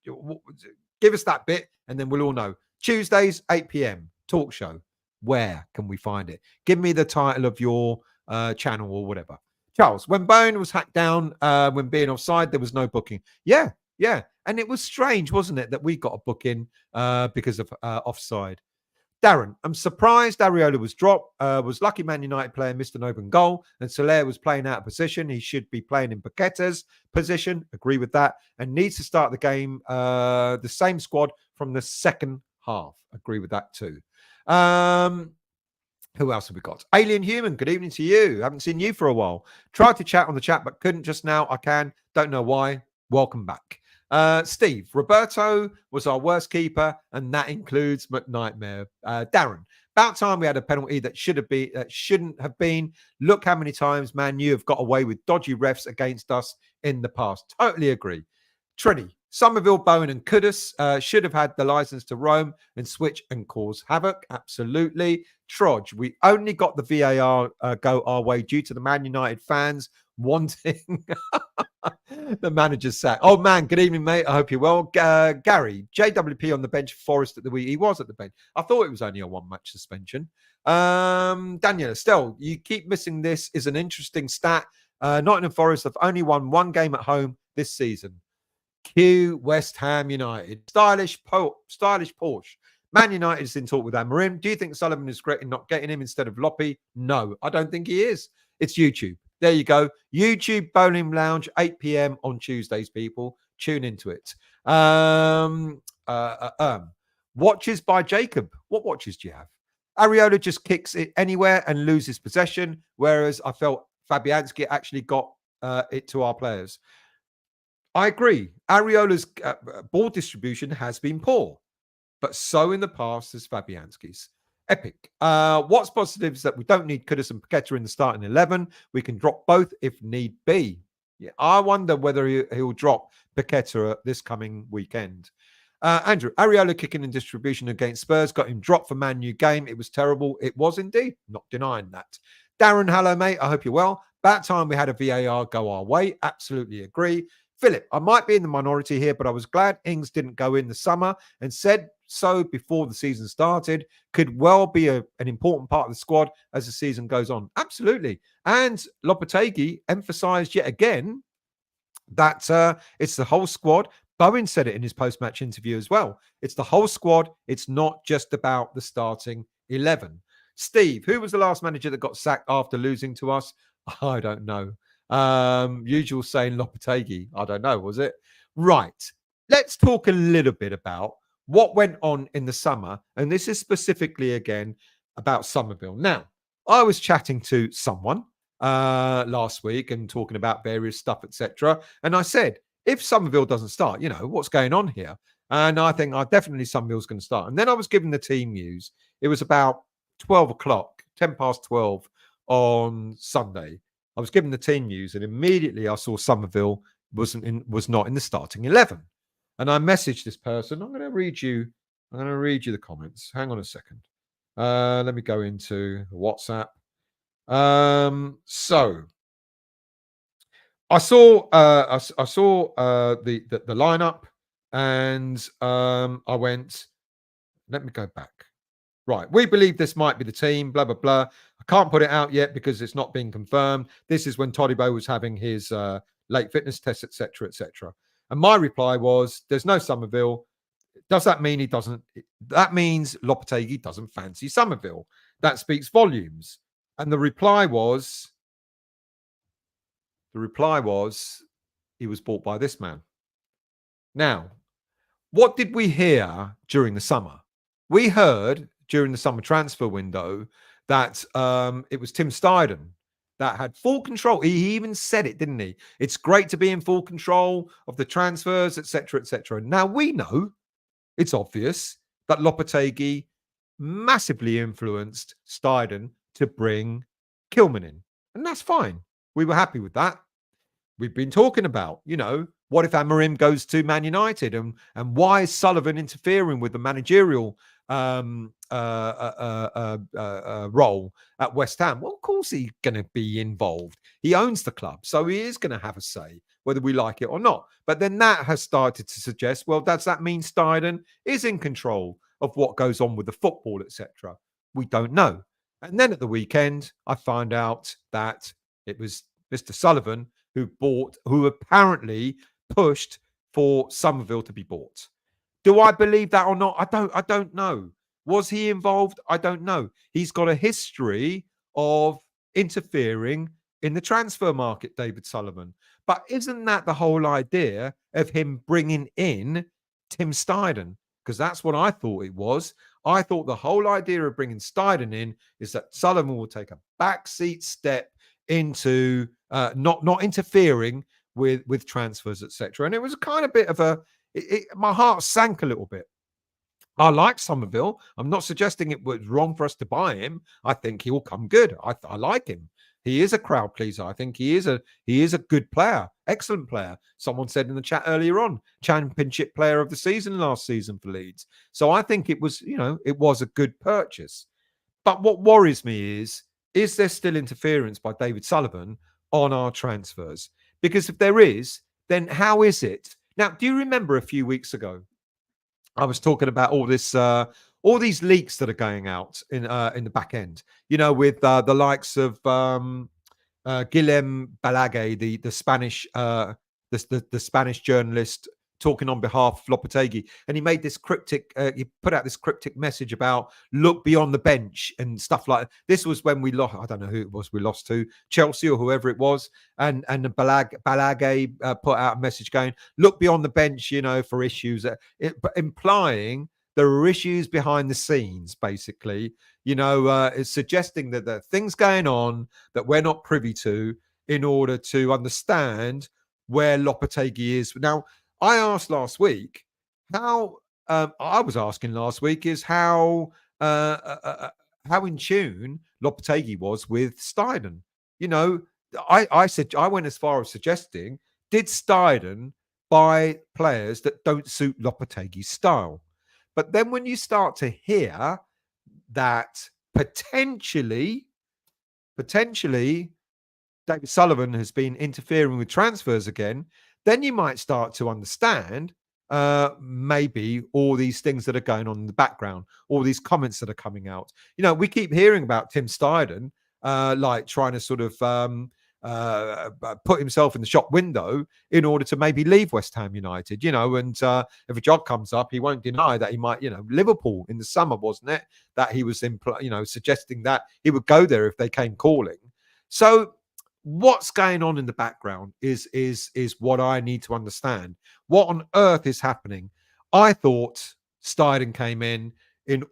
Give us that bit and then we'll all know. Tuesdays, 8 p.m. talk show. Where can we find it? Give me the title of your channel or whatever. Charles, when Bone was hacked down when being offside, there was no booking. Yeah. And it was strange, wasn't it, that we got a booking because of offside. Darren, I'm surprised Areola was dropped. Was lucky Man United player missed an open goal and Soler was playing out of position. He should be playing in Paqueta's position. Agree with that. And needs to start the game, the same squad from the second half. Agree with that too. Who else have we got? Alien Human, good evening to you. Haven't seen you for a while. Tried to chat on the chat, but couldn't just now. I can. Don't know why. Welcome back. Steve, Roberto was our worst keeper, and that includes McNightmare. Darren, about time we had a penalty that shouldn't have been. Look how many times Man U have got away with dodgy refs against us in the past. Totally agree. Trini, Summerville, Bowen and Kudus should have had the license to roam and switch and cause havoc. Absolutely. Trodge, we only got the VAR go our way due to the Man United fans wanting the manager's sack. Oh, man, good evening, mate. I hope you're well. Gary, JWP on the bench, Forest at the week. He was at the bench. I thought it was only a one-match suspension. Daniel, Estelle, you keep missing this. Is an interesting stat. Nottingham Forest have only won one game at home this season. Q West Ham United. Stylish Porsche. Man United is in talk with Amorim. Do you think Sullivan is great in not getting him instead of Loppy? No, I don't think he is. It's YouTube. There you go. YouTube Bowling Lounge, 8 p.m. on Tuesdays, people. Tune into it. Watches by Jacob. What watches do you have? Areola just kicks it anywhere and loses possession, whereas I felt Fabianski actually got it to our players. I agree. Areola's ball distribution has been poor, but so in the past as Fabianski's. Epic. What's positive is that we don't need Kudus and Paqueta in the starting 11. We can drop both if need be. Yeah, I wonder whether he'll drop Paqueta this coming weekend. Andrew, Areola kicking in distribution against Spurs got him dropped for Man U game. It was terrible. It was indeed. Not denying that. Darren, hello, mate. I hope you're well. About time we had a VAR go our way. Absolutely agree. Philip, I might be in the minority here, but I was glad Ings didn't go in the summer and said so before the season started. Could well be an important part of the squad as the season goes on. Absolutely. And Lopetegui emphasised yet again that it's the whole squad. Bowen said it in his post-match interview as well. It's the whole squad. It's not just about the starting 11. Steve, who was the last manager that got sacked after losing to us? I don't know. Usual saying Lopetegui. I don't know, was it? Right. Let's talk a little bit about what went on in the summer. And this is specifically, again, about Summerville. Now, I was chatting to someone last week and talking about various stuff, etc. And I said, if Summerville doesn't start, what's going on here? And I think definitely Summerville's going to start. And then I was given the team news. It was about 12 o'clock, 10 past 12 on Sunday. I was given the team news, and immediately I saw Summerville was not in the starting 11. And I messaged this person. I'm going to read you the comments. Hang on a second. Let me go into WhatsApp. So I saw the lineup, and I went. Let me go back. Right, we believe this might be the team, blah, blah, blah. I can't put it out yet because it's not been confirmed. This is when Todibo was having his late fitness tests, etc., etc. And my reply was, there's no Summerville. Does that mean he doesn't? That means Lopetegui doesn't fancy Summerville. That speaks volumes. And the reply was, he was bought by this man. Now, what did we hear during the summer? We heard during the summer transfer window that it was Tim Steidten that had full control. He even said it, didn't he? It's great to be in full control of the transfers, etc., etc. Now we know, it's obvious, that Lopetegui massively influenced Steiden to bring Kilman in. And that's fine. We were happy with that. We've been talking about, what if Amorim goes to Man United, and why is Sullivan interfering with the managerial role at West Ham? Well, of course he's going to be involved. He owns the club, so he is going to have a say, whether we like it or not. But then that has started to suggest, well, does that mean Steiden is in control of what goes on with the football, etc.? We don't know. And then at the weekend, I find out that it was Mr. Sullivan who apparently pushed for Summerville to be bought. Do I believe that or not? I don't know. Was he involved? I don't know. He's got a history of interfering in the transfer market, David Sullivan. But isn't that the whole idea of him bringing in Tim Steiden? Because that's what I thought it was. I thought the whole idea of bringing Steiden in is that Sullivan will take a backseat step into not interfering with transfers, etc. And it was kind of bit of my heart sank a little bit. I like Summerville. I'm not suggesting it was wrong for us to buy him. I think he will come good. I like him. He is a crowd pleaser. I think he is a good player, excellent player. Someone said in the chat earlier on, championship player of the season last season for Leeds. So I think it was a good purchase. But what worries me is there still interference by David Sullivan on our transfers? Because if there is, then how is it? Now, do you remember a few weeks ago, I was talking about all these leaks that are going out in the back end, with the likes of Guillem Balague, the Spanish the Spanish journalist, talking on behalf of Lopetegui, and he made this he put out this cryptic message about look beyond the bench and stuff like that. This was when we lost, I don't know who it was we lost to, Chelsea or whoever it was, and Balague put out a message going, look beyond the bench, for issues, implying there are issues behind the scenes, basically, is suggesting that there are things going on that we're not privy to in order to understand where Lopetegui is. Now, I asked last week I was asking last week is how in tune Lopetegui was with Steiden. I said, I went as far as suggesting, did Steiden buy players that don't suit Lopetegui's style? But then when you start to hear that potentially David Sullivan has been interfering with transfers again, then you might start to understand maybe all these things that are going on in the background, all these comments that are coming out. We keep hearing about Tim Steiden, like trying to sort of put himself in the shop window in order to maybe leave West Ham United, and if a job comes up, he won't deny that he might, Liverpool in the summer, wasn't it, that he was, suggesting that he would go there if they came calling. So what's going on in the background is what I need to understand. What on earth is happening? I thought Steiden came in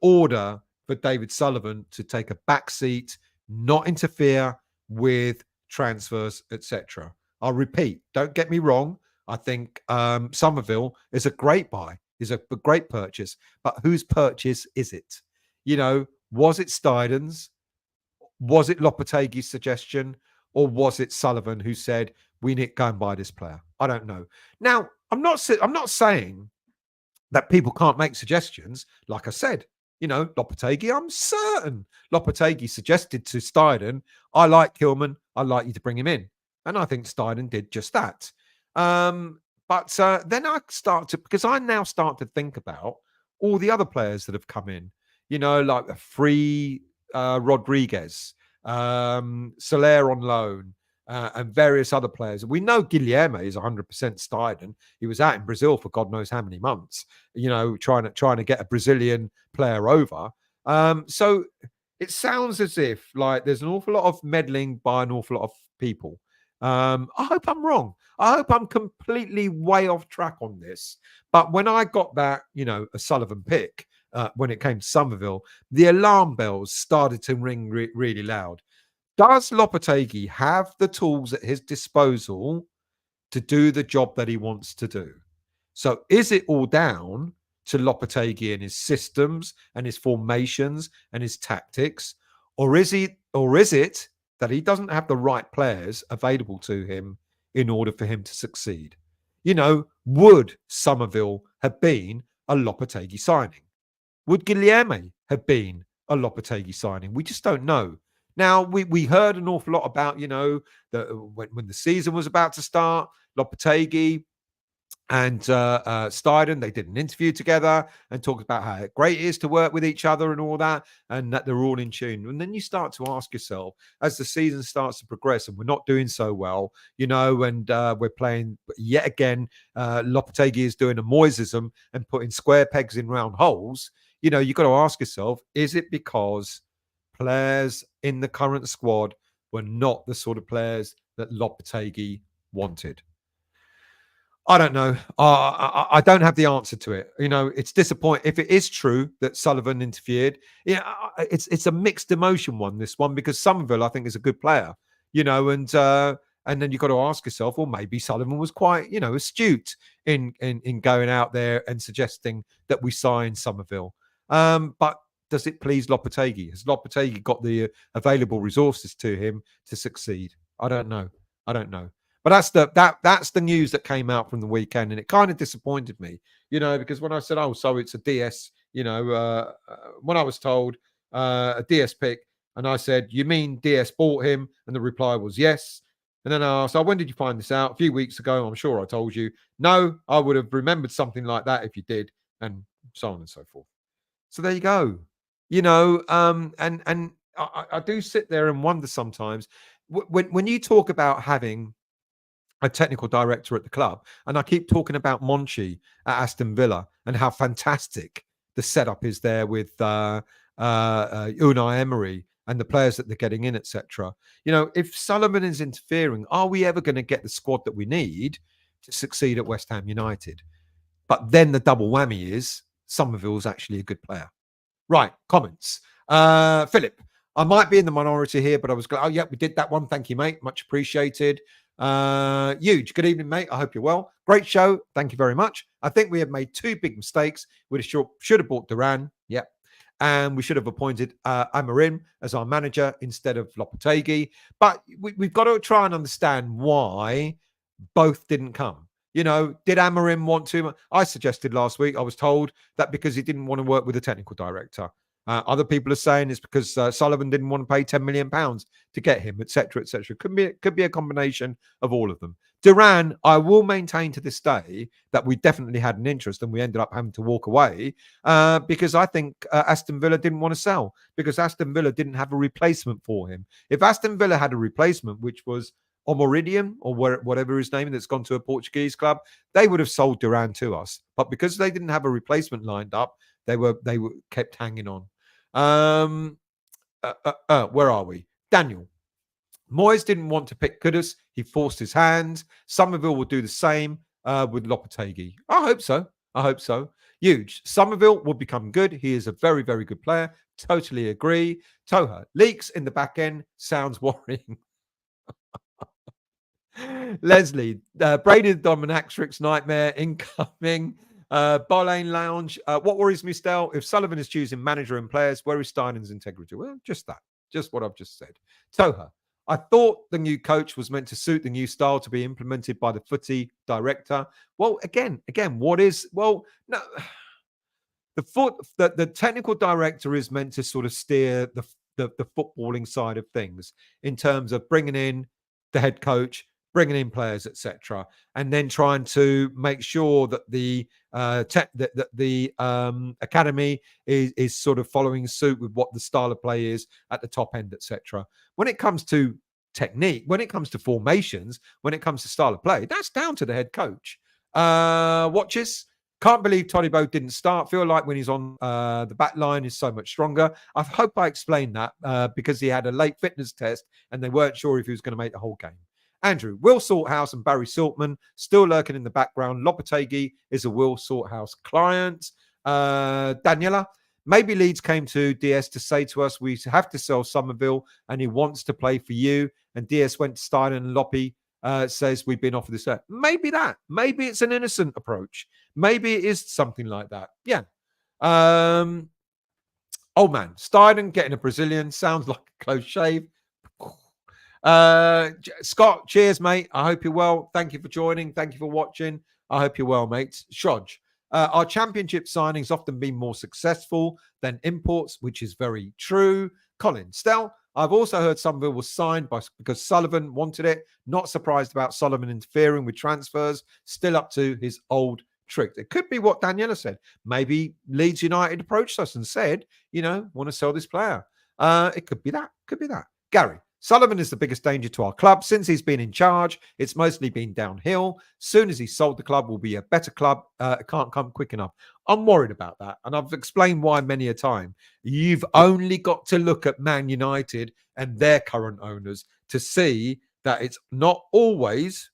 order for David Sullivan to take a back seat, not interfere with transfers, etc. I'll repeat, don't get me wrong. I think Summerville is a great buy, is a great purchase. But whose purchase is it? Was it Steiden's? Was it Lopetegui's suggestion? Or was it Sullivan who said, we need to go and buy this player? I don't know. Now, I'm not saying that people can't make suggestions. Like I said, Lopetegui, I'm certain Lopetegui suggested to Steiden, I like Kilman, I'd like you to bring him in. And I think Steiden did just that. But then because I now start to think about all the other players that have come in, like the free Rodriguez, Soler on loan, and various other players. We know Guilherme is 100% Steiden. He was out in Brazil for God knows how many months, trying to get a Brazilian player over. So it sounds as if like there's an awful lot of meddling by an awful lot of people. I hope I'm wrong. I hope I'm completely way off track on this. But when I got that, a Sullivan pick, when it came to Summerville, the alarm bells started to ring really loud. Does Lopetegui have the tools at his disposal to do the job that he wants to do? So is it all down to Lopetegui and his systems and his formations and his tactics, or is it that he doesn't have the right players available to him in order for him to succeed? Would Summerville have been a Lopetegui signing? Would Guilherme have been a Lopetegui signing? We just don't know. Now, we heard an awful lot about, when the season was about to start, Lopetegui and Steiden, they did an interview together and talked about how great it is to work with each other and all that, and that they're all in tune. And then you start to ask yourself, as the season starts to progress and we're not doing so well, and we're playing yet again, Lopetegui is doing a Moisism and putting square pegs in round holes. You've got to ask yourself, is it because players in the current squad were not the sort of players that Lopetegui wanted? I don't know. I don't have the answer to it. It's disappointing. If it is true that Sullivan interfered, it's a mixed emotion one, this one, because Summerville, I think, is a good player, and then you've got to ask yourself, well, maybe Sullivan was quite, astute in going out there and suggesting that we sign Summerville. But does it please Lopetegui? Has Lopetegui got the available resources to him to succeed? I don't know. But that's the news that came out from the weekend, and it kind of disappointed me, because when I said, "Oh, so it's a DS," when I was told a DS pick, and I said, "You mean DS bought him?" and the reply was yes. And then I asked, "Oh, when did you find this out?" A few weeks ago. I'm sure I told you. No, I would have remembered something like that if you did, and so on and so forth. So there you go. And I do sit there and wonder sometimes when you talk about having a technical director at the club, and I keep talking about Monchi at Aston Villa and how fantastic the setup is there with Unai Emery and the players that they're getting in, etc. If Sullivan is interfering, are we ever going to get the squad that we need to succeed at West Ham United? But then the double whammy is Summerville's actually a good player. Right, comments. Philip, I might be in the minority here, but I was glad. Oh, yeah, we did that one. Thank you, mate. Much appreciated. Huge. Good evening, mate. I hope you're well. Great show. Thank you very much. I think we have made two big mistakes. We should have bought Duran. Yep. And we should have appointed Amarim as our manager instead of Lopetegui. But we've got to try and understand why both didn't come. Did Amarim want to? I suggested last week, I was told that because he didn't want to work with a technical director. Other people are saying it's because Sullivan didn't want to pay £10 million to get him, etc., etc. Could be a combination of all of them. Duran, I will maintain to this day that we definitely had an interest and we ended up having to walk away because I think Aston Villa didn't want to sell because Aston Villa didn't have a replacement for him. If Aston Villa had a replacement, which was Omoridian or whatever his name that's gone to a Portuguese club, they would have sold Duran to us. But because they didn't have a replacement lined up, they were kept hanging on. Where are we? Daniel. Moyes didn't want to pick Kudus. He forced his hand. Summerville will do the same with Lopetegui. I hope so. Huge. Summerville will become good. He is a very, very good player. Totally agree. Toha. Leaks in the back end sounds worrying. Leslie. Brady the Dominatrix nightmare incoming. Barlane Lounge. What worries me still, if Sullivan is choosing manager and players, where is Steinen's integrity? Well, just that. Just what I've just said. Toha. I thought the new coach was meant to suit the new style to be implemented by the footy director. Well, again, what is... Well, no... The technical director is meant to sort of steer the footballing side of things in terms of bringing in the head coach, bringing in players, etc., and then trying to make sure that the academy is sort of following suit with what the style of play is at the top end, etc. When it comes to technique, when it comes to formations, when it comes to style of play, that's down to the head coach. Watches. Can't believe Todibo didn't start. Feel like when he's on the back line is so much stronger. I hope I explained that because he had a late fitness test and they weren't sure if he was going to make the whole game. Andrew, Will Salthouse and Barry Siltman still lurking in the background. Lopetegui is a Will Salthouse client. Daniela, Maybe Leeds came to DS to say to us, we have to sell Summerville and he wants to play for you. And DS went to Stein and Loppy says we've been offered this. Maybe that. Maybe it's an innocent approach. Maybe it is something like that. Yeah. Oh man, Steiden getting a Brazilian sounds like a close shave. Scott, cheers, mate. I hope you're well. Thank you for joining. Thank you for watching. I hope you're well, mate. Shodge. Our championship signings often been more successful than imports, which is very true. Colin, Stell, I've also heard Summerville was signed because Sullivan wanted it. Not surprised about Sullivan interfering with transfers. Still up to his old trick. It could be what Daniela said. Maybe Leeds United approached us and said, want to sell this player. It could be that. Could be that. Gary, Sullivan is the biggest danger to our club. Since he's been in charge, it's mostly been downhill. Soon as he's sold the club, will be a better club. It can't come quick enough. I'm worried about that. And I've explained why many a time. You've only got to look at Man United and their current owners to see that it's not always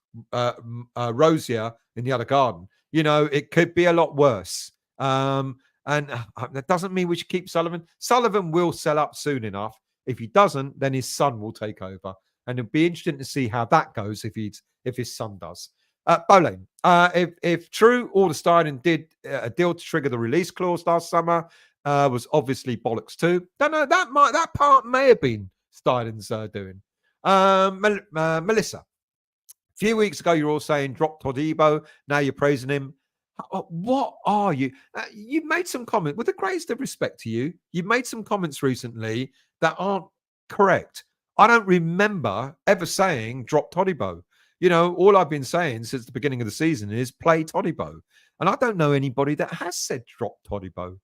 rosier in the other garden. It could be a lot worse. And that doesn't mean we should keep Sullivan. Sullivan will sell up soon enough. If he doesn't, then his son will take over. And it'll be interesting to see how that goes if his son does. Bolane, if true, Alderstein did a deal to trigger the release clause last summer, was obviously bollocks too. Don't know, that part may have been Steiden's doing. Melissa, a few weeks ago, you're all saying drop Todibo. Now you're praising him. What are you? You made some comments, with the greatest of respect to you, you made some comments recently that aren't correct. I don't remember ever saying drop Todibo. All I've been saying since the beginning of the season is play Todibo. And I don't know anybody that has said drop Todibo.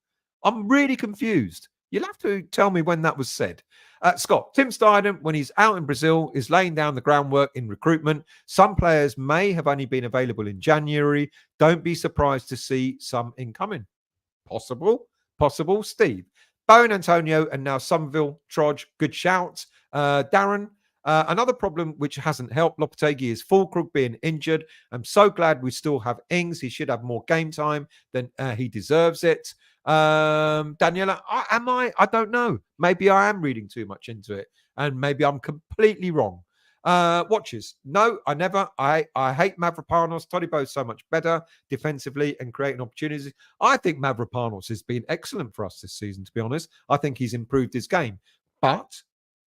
I'm really confused. You'll have to tell me when that was said. Scott, Tim Steiden, when he's out in Brazil, is laying down the groundwork in recruitment. Some players may have only been available in January. Don't be surprised to see some incoming. Possible. Steve. Bowen, Antonio, and now Summerville, Trodge. Good shout. Darren, another problem which hasn't helped Lopetegui is Fulkrug being injured. I'm so glad we still have Ings. He should have more game time than he deserves it. Daniela, I don't know. Maybe I am reading too much into it, and maybe I'm completely wrong. Watches. No, I never. I hate Mavropanos. Todibo's so much better defensively and creating opportunities. I think Mavropanos has been excellent for us this season, to be honest. I think he's improved his game. But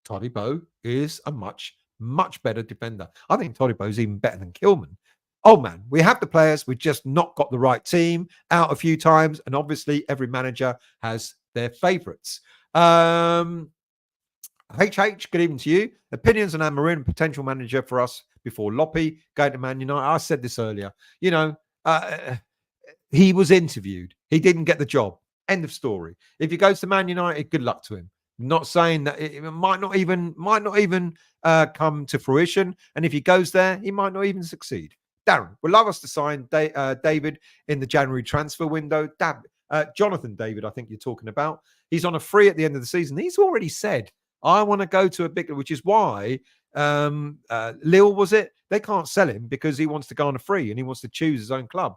Todibo is a much, much better defender. I think Todibo is even better than Kilman. Oh, man, we have the players. We've just not got the right team out a few times. And obviously, every manager has their favourites. HH, good evening to you. Opinions on Amarin, potential manager for us before Loppy going to Man United. I said this earlier. He was interviewed. He didn't get the job. End of story. If he goes to Man United, good luck to him. Not saying that it might not even come to fruition. And if he goes there, he might not even succeed. Darren, would love us to sign David in the January transfer window. Jonathan David, I think you're talking about. He's on a free at the end of the season. He's already said, I want to go to a big, which is why Lille, was it? They can't sell him because he wants to go on a free and he wants to choose his own club.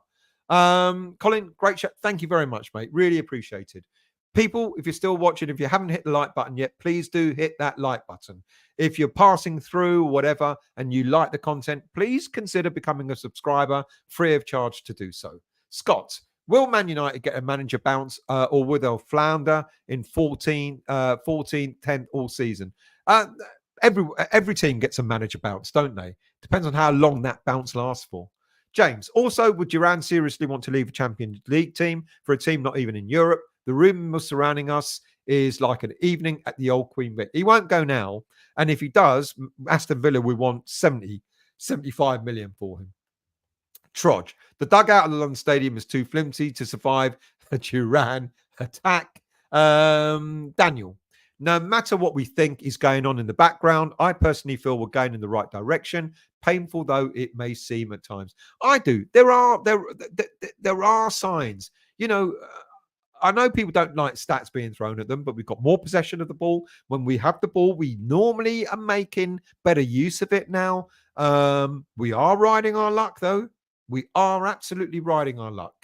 Colin, great chat. Thank you very much, mate. Really appreciated. People, if you're still watching, if you haven't hit the like button yet, please do hit that like button. If you're passing through whatever and you like the content, please consider becoming a subscriber, free of charge to do so. Scott, will Man United get a manager bounce or will they flounder in 14th, 10th all season? Every team gets a manager bounce, don't they? Depends on how long that bounce lasts for. James, also, would Duran seriously want to leave a Champions League team for a team not even in Europe? The rumours surrounding us is like an evening at the old Queen Vic. He won't go now. And if he does, Aston Villa will want 75 million for him. Trodge. The dugout at the London Stadium is too flimsy to survive a Duran attack. Daniel. No matter what we think is going on in the background, I personally feel we're going in the right direction. Painful though it may seem at times. I do. There are signs. I know people don't like stats being thrown at them, but we've got more possession of the ball. When we have the ball, we normally are making better use of it now. We are riding our luck, though. We are absolutely riding our luck.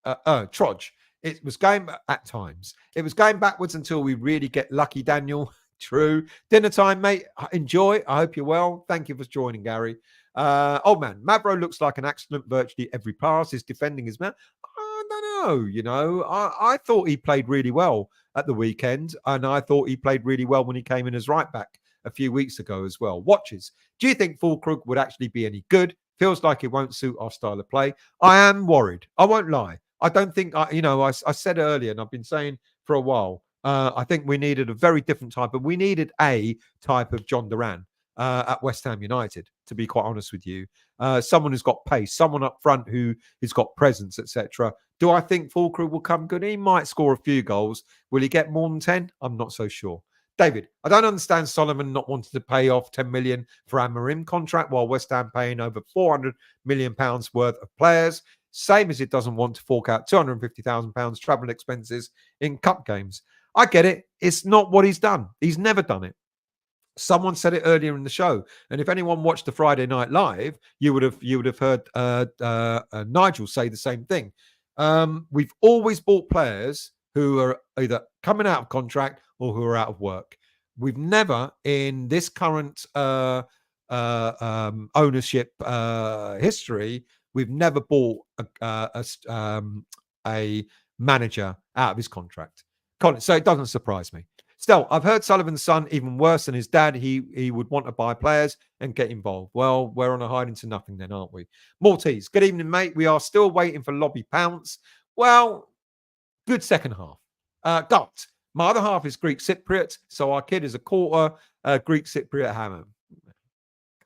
Trodge, It was going at times. It was going backwards until we really get lucky, Daniel. True. Dinner time, mate. Enjoy. I hope you're well. Thank you for joining, Gary. Old man, Mavro looks like an accident virtually every pass. His defending is man. I don't know. I thought he played really well at the weekend, and I thought he played really well when he came in as right back a few weeks ago as well. Watches. Do you think Fulkrug would actually be any good? Feels like it won't suit our style of play. I am worried. I won't lie. I don't think, I said earlier, and I've been saying for a while, I think we needed a very different type, but we needed a type of John Duran at West Ham United, to be quite honest with you. Someone who's got pace, someone up front who has got presence, etc. Do I think Fulkrug will come good? He might score a few goals. Will he get more than 10? I'm not so sure. David, I don't understand Solomon not wanting to pay off 10 million for Amorim contract while West Ham paying over 400 million pounds worth of players. Same as it doesn't want to fork out 250,000 pounds travel expenses in cup games. I get it. It's not what he's done. He's never done it. Someone said it earlier in the show, and if anyone watched the Friday Night Live, you would have heard Nigel say the same thing. We've always bought players who are either coming out of contract or who are out of work. We've never, in this current ownership history, we've never bought a manager out of his contract. So it doesn't surprise me. Still, I've heard Sullivan's son, even worse than his dad, he would want to buy players and get involved. Well, we're on a hiding to nothing then, aren't we? Maltese, good evening, mate. We are still waiting for Lobby Pounce. Well, good second half. Gut, my other half is Greek Cypriot, so our kid is a quarter Greek Cypriot hammer.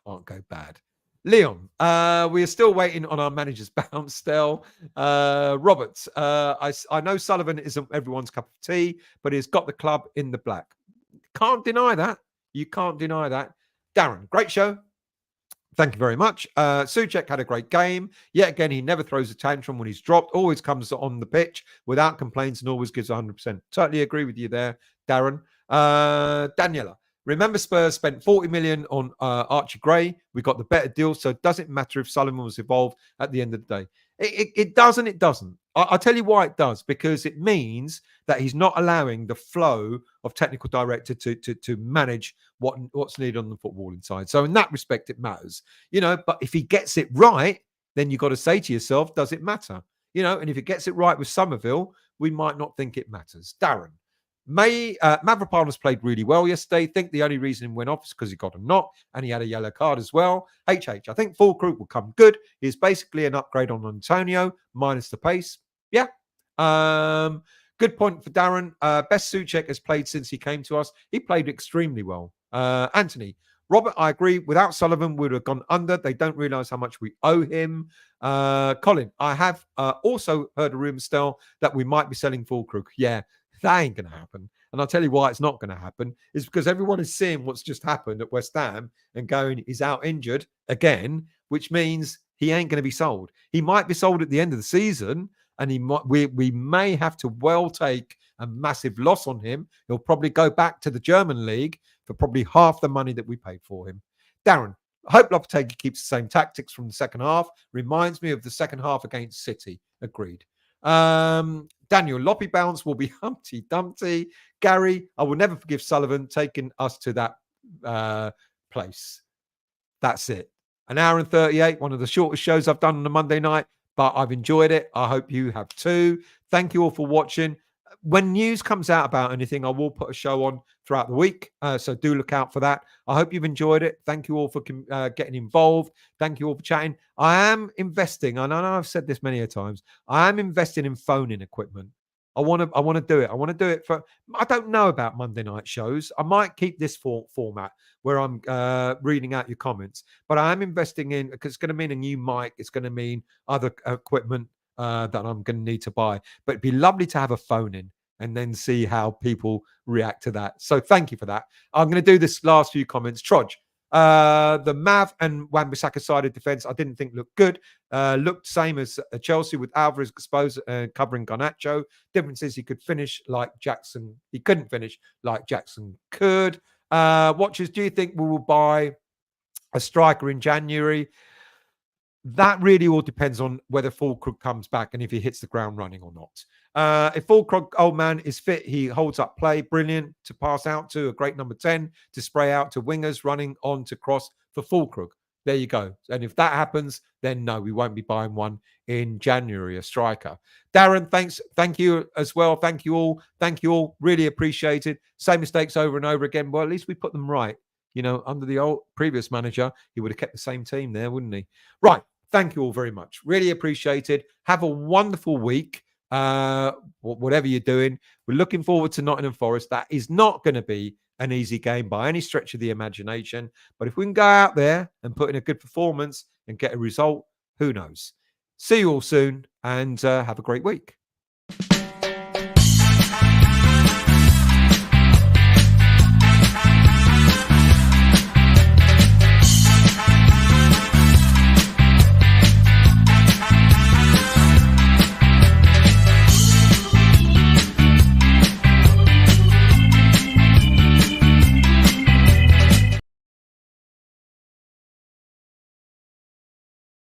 Can't go bad. Leon, we are still waiting on our manager's bounce still. Roberts, I know Sullivan isn't everyone's cup of tea, but he's got the club in the black. Can't deny that. You can't deny that. Darren, great show. Thank you very much. Souček had a great game. Yet again, he never throws a tantrum when he's dropped, always comes on the pitch without complaints and always gives 100%. Totally agree with you there, Darren. Daniela, remember Spurs spent 40 million on Archie Gray. We got the better deal, so it doesn't matter if Solomon was involved at the end of the day. It doesn't. It doesn't. I'll tell you why it does, because it means that he's not allowing the flow of technical director to manage what's needed on the footballing side. So in that respect, it matters. But if he gets it right, then you've got to say to yourself, does it matter? And if he gets it right with Summerville, we might not think it matters. Darren. Mavropanos played really well yesterday. Think the only reason he went off is because he got a knock and he had a yellow card as well. I think Fulkrug will come good. He's basically an upgrade on Antonio minus the pace. Yeah. Good point for Darren. Best Souček has played since he came to us. He played extremely well. Anthony. Robert, I agree. Without Sullivan, we would have gone under. They don't realise how much we owe him. Colin, I have also heard a rumour still that we might be selling Fulkrug. Yeah. That ain't going to happen. And I'll tell you why it's not going to happen is because everyone is seeing what's just happened at West Ham and going, he's out injured again, which means he ain't going to be sold. He might be sold at the end of the season, and we may have to take a massive loss on him. He'll probably go back to the German league for probably half the money that we paid for him. Darren, I hope Lopetegui keeps the same tactics from the second half. Reminds me of the second half against City. Agreed. Daniel, Loppy bounce will be Humpty Dumpty. Gary, I will never forgive Sullivan taking us to that place. That's it. An hour and 38, one of the shortest shows I've done on a Monday night, but I've enjoyed it. I hope you have too. Thank you all for watching. When news comes out about anything, I will put a show on throughout the week. So do look out for that. I hope you've enjoyed it. Thank you all for getting involved. Thank you all for chatting. I am investing, and I know I've said this many a times, I am investing in phone-in equipment. I want to do it. I want to do it I don't know about Monday night shows. I might keep this format where I'm reading out your comments, but I am investing in, because it's going to mean a new mic. It's going to mean other equipment that I'm going to need to buy. But it'd be lovely to have a phone in and then see how people react to that. So thank you for that. I'm going to do this last few comments. Trudge. The Mav and Wan-Bissaka sided defense, I didn't think looked good. Looked same as Chelsea with Alvarez exposed covering Garnacho. Difference is he could finish like Jackson. He couldn't finish like Jackson could. Watchers, do you think we will buy a striker in January? that really all depends on whether Fulkrug comes back and if he hits the ground running or not. If Fulkrug, old man, is fit, he holds up play, brilliant to pass out to a great number 10, to spray out to wingers running on to cross for Fulkrug. There you go. And if that happens, then no, we won't be buying one in January, a striker. Darren, thanks. Thank you as well. Thank you all. Thank you all. Really appreciated. Same mistakes over and over again. Well, at least we put them right. Under the old previous manager, he would have kept the same team there, wouldn't he? Right. Thank you all very much. Really appreciated. Have a wonderful week. Whatever you're doing. We're looking forward to Nottingham Forest. That is not going to be an easy game by any stretch of the imagination. But if we can go out there and put in a good performance and get a result, who knows? See you all soon and have a great week.